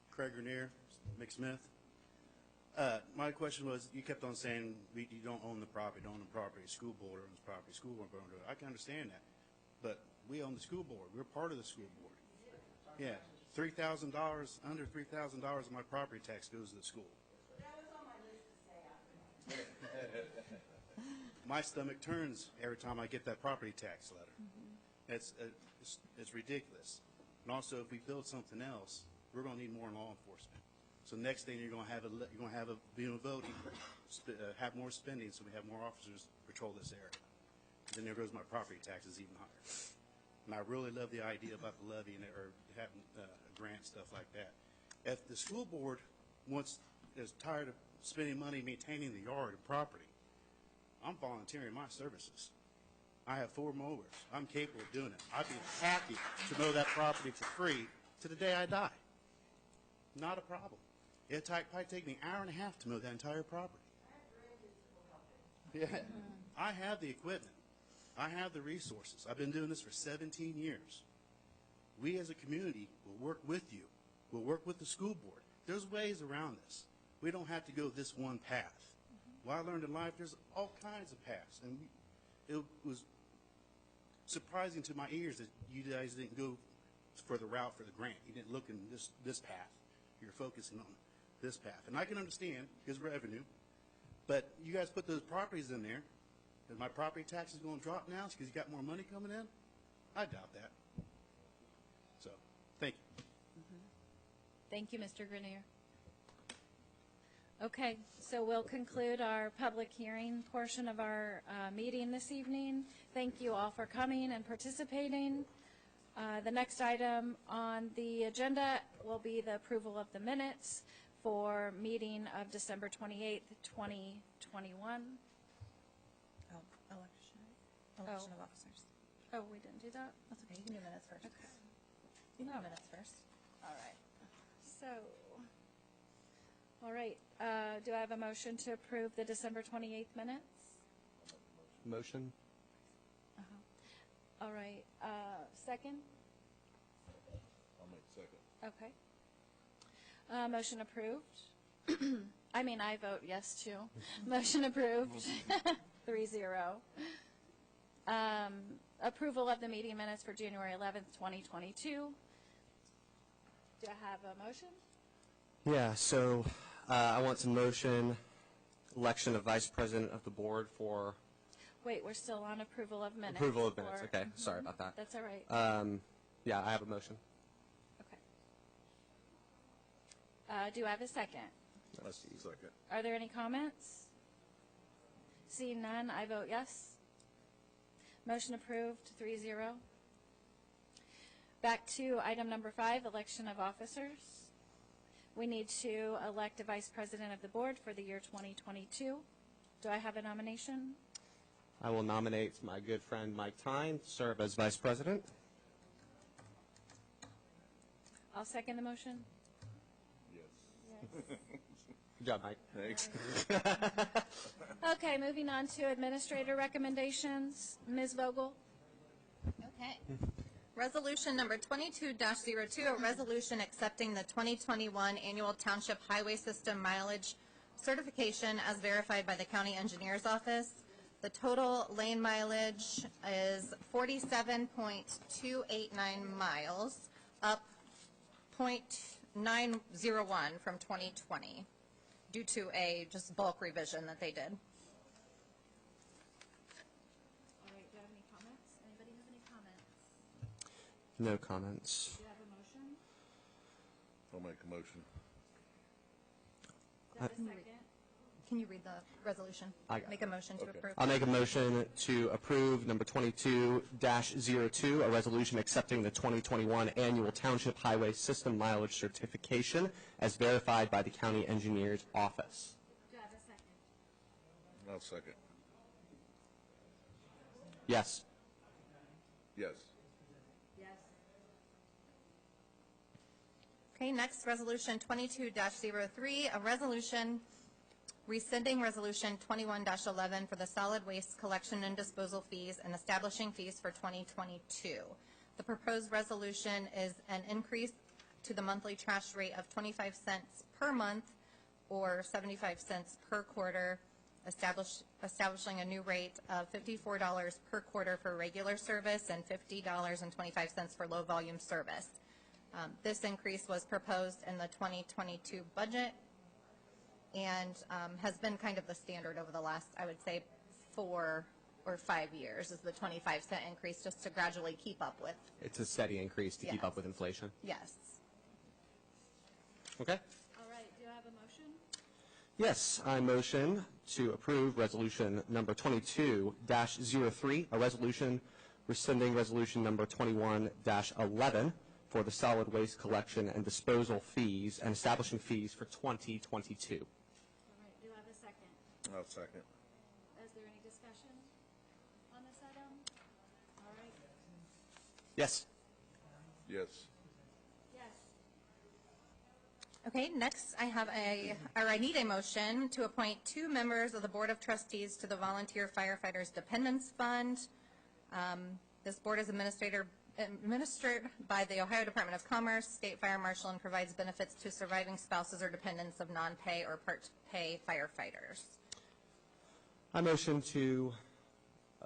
Craig Grenier, McSmith. My question was, you kept on saying you don't own the property, school board owns the property, school board owns it. I can understand that, but we own the school board. We're part of the school board. Yeah, $3,000, under $3,000 of my property tax goes to the school. That was on my list to say. My stomach turns every time I get that property tax letter. It's ridiculous. And also, if we build something else, we're going to need more law enforcement. So next thing you're going to have voting, have more spending, so we have more officers patrol this area. Then there goes my property taxes even higher. And I really love the idea about the levy and or having a grant, stuff like that. If the school board is tired of spending money maintaining the yard and property, I'm volunteering my services. I have 4 mowers. I'm capable of doing it. I'd be happy to mow that property for free to the day I die. Not a problem. It'd probably take me an hour and a half to mow that entire property. Yeah. I have the equipment. I have the resources. I've been doing this for 17 years. We as a community will work with you. We'll work with the school board. There's ways around this. We don't have to go this one path. What I learned in life, there's all kinds of paths. And it was surprising to my ears that you guys didn't go for the route for the grant. You didn't look in this path. You're focusing on this path. And I can understand his revenue, but you guys put those properties in there. Is my property tax is going to drop now because you got more money coming in? I doubt that. So, thank you. Thank you, Mr. Grenier. Okay, so we'll conclude our public hearing portion of our meeting this evening. Thank you all for coming and participating. The next item on the agenda will be the approval of the minutes for meeting of December 28th, 2021. Election of officers. Oh, we didn't do that? That's okay. You can do minutes first. Okay. You can do minutes first. All right. So, all right. Do I have a motion to approve the December 28th minutes? Motion? All right. Second? I'll make second. Okay. Motion approved. I vote yes too. Motion approved. 3-0. Approval of the meeting minutes for January 11th, 2022. Do I have a motion? Yeah, so I want to motion election of vice president of the board for Wait, we're still on approval of minutes. approval of minutes. Okay, sorry about that. That's all right. Yeah, I have a motion. Okay. Do I have a second? That's second. Are there any comments? Seeing none, I vote yes. Motion approved, 3-0. Back to item number 5, election of officers. We need to elect a vice president of the board for the year 2022. Do I have a nomination? I will nominate my good friend Mike Thein to serve as vice president. I'll second the motion. Yes. Good job, Mike. Thanks. Okay, moving on to administrator recommendations. Ms. Vogel? Okay. Resolution number 22-02, a resolution accepting the 2021 annual Township Highway System mileage certification as verified by the County Engineer's Office. The total lane mileage is 47.289 miles, up 0.901 from 2020 due to a just bulk revision that they did. All right, do you have any comments? Anybody have any comments? No comments. Do you have a motion? I'll make a motion. Do you have a second? Can you read the resolution? I got it. Make a motion to Okay. approve. I'll make a motion to approve number 22-02, a resolution accepting the 2021 annual Township Highway System mileage certification as verified by the County Engineer's Office. Do you have a second? I'll second. Yes. Yes. Yes. Okay, next, resolution 22-03, a resolution rescinding resolution 21-11 for the solid waste collection and disposal fees and establishing fees for 2022. The proposed resolution is an increase to the monthly trash rate of 25 cents per month or 75 cents per quarter, establishing a new rate of $54 per quarter for regular service and $50.25 for low volume service. This increase was proposed in the 2022 budget and has been kind of the standard over the last, I would say, 4 or 5 years, is the 25-cent increase, just to gradually keep up with. It's a steady increase to keep Yes. up with inflation. Yes. Okay. All right, do you Yes, I motion to approve resolution number 22-03, a resolution rescinding resolution number 21-11 for the solid waste collection and disposal fees and establishing fees for 2022. All right, do I have a second? I'll second. Is there any discussion on this item? All right. Yes. Yes. Yes. Okay, next I need a motion to appoint 2 members of the Board of Trustees to the Volunteer Firefighters Dependents Fund. This board is administered by the Ohio Department of Commerce, State Fire Marshal, and provides benefits to surviving spouses or dependents of non-pay or part-pay firefighters. I motion to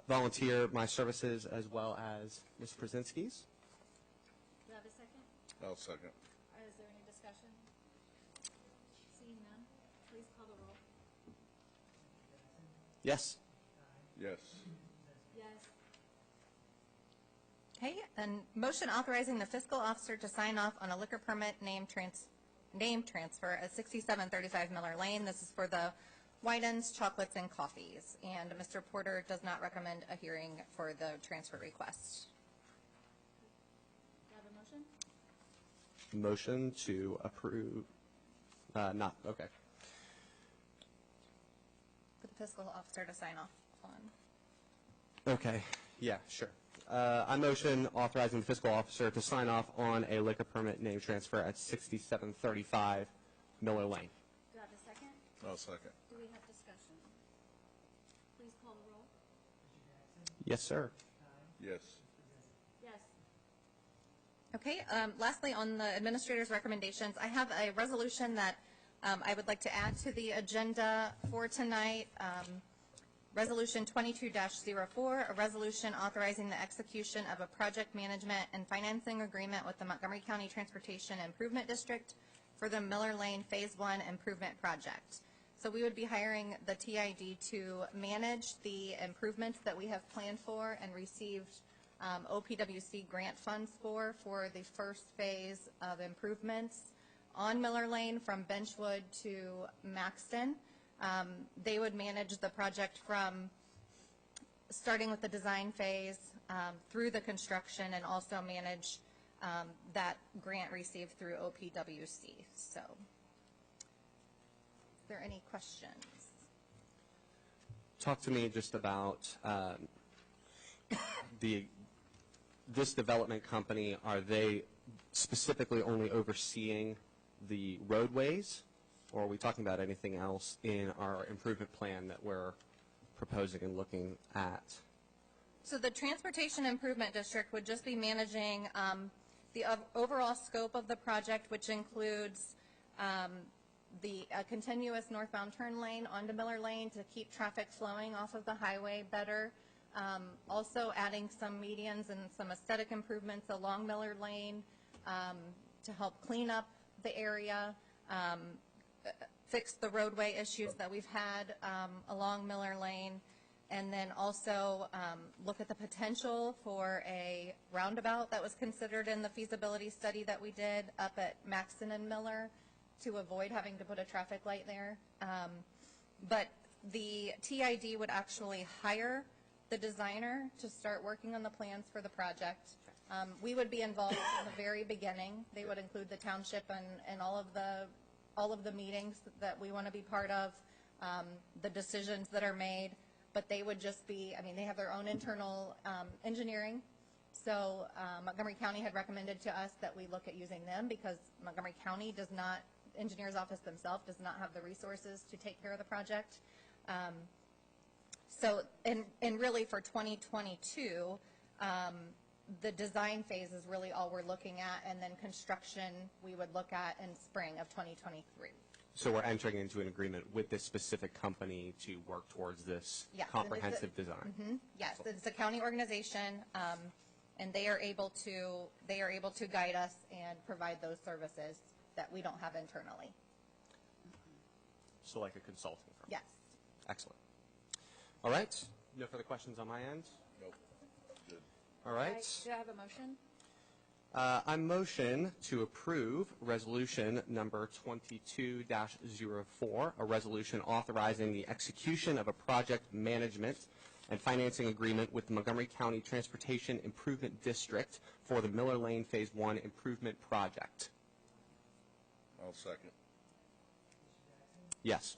volunteer my services as well as Ms. Pruszynski's. Do I have a second? I'll second. Is there any discussion? Seeing none, please call the roll. Yes. Yes. Yes. Okay, and motion authorizing the fiscal officer to sign off on a liquor permit name transfer at 6735 Miller Lane. This is for the Whitens, chocolates, and coffees. And Mr. Porter does not recommend a hearing for the transfer request. Do I have a motion? Motion to approve, not, okay. For the fiscal officer to sign off on. Okay, yeah, sure. I motion authorizing the fiscal officer to sign off on a liquor permit name transfer at 6735 Miller Lane. Do I have a second? I'll second. Do we have discussion? Please call the roll. Yes, sir. Yes. Yes. Okay, lastly, on the administrator's recommendations, I have a resolution that I would like to add to the agenda for tonight. Resolution 22-04, a resolution authorizing the execution of a project management and financing agreement with the Montgomery County Transportation Improvement District for the Miller Lane Phase 1 Improvement Project. So we would be hiring the TID to manage the improvements that we have planned for and received OPWC grant funds for the first phase of improvements on Miller Lane from Benchwood to Maxton. They would manage the project from starting with the design phase through the construction and also manage that grant received through OPWC. So, is there any questions? Talk to me just about this development company. Are they specifically only overseeing the roadways, or are we talking about anything else in our improvement plan that we're proposing and looking at? So the Transportation Improvement District would just be managing the overall scope of the project, which includes the continuous northbound turn lane onto Miller Lane to keep traffic flowing off of the highway better. Also adding some medians and some aesthetic improvements along Miller Lane to help clean up the area, fix the roadway issues that we've had along Miller Lane, and then also look at the potential for a roundabout that was considered in the feasibility study that we did up at Maxton and Miller to avoid having to put a traffic light there. But the TID would actually hire the designer to start working on the plans for the project. We would be involved in the very beginning. They would include the township and all of the meetings that we want to be part of, the decisions that are made. But they would just be, I mean, they have their own internal engineering. So Montgomery County had recommended to us that we look at using them because Montgomery County does not, engineer's office themselves does not have the resources to take care of the project. So, and really for 2022, the design phase is really all we're looking at, and then construction we would look at in spring of 2023. So we're entering into an agreement with this specific company to work towards this comprehensive design. Mm-hmm. Yes, it's a county organization, and they are able to guide us and provide those services that we don't have internally. So like a consulting firm? Yes. Excellent. All right. No further questions on my end? Nope. Good. All right. Do I have a motion? I motion to approve resolution number 22-04, a resolution authorizing the execution of a project management and financing agreement with the Montgomery County Transportation Improvement District for the Miller Lane Phase 1 improvement project. I'll second. Yes.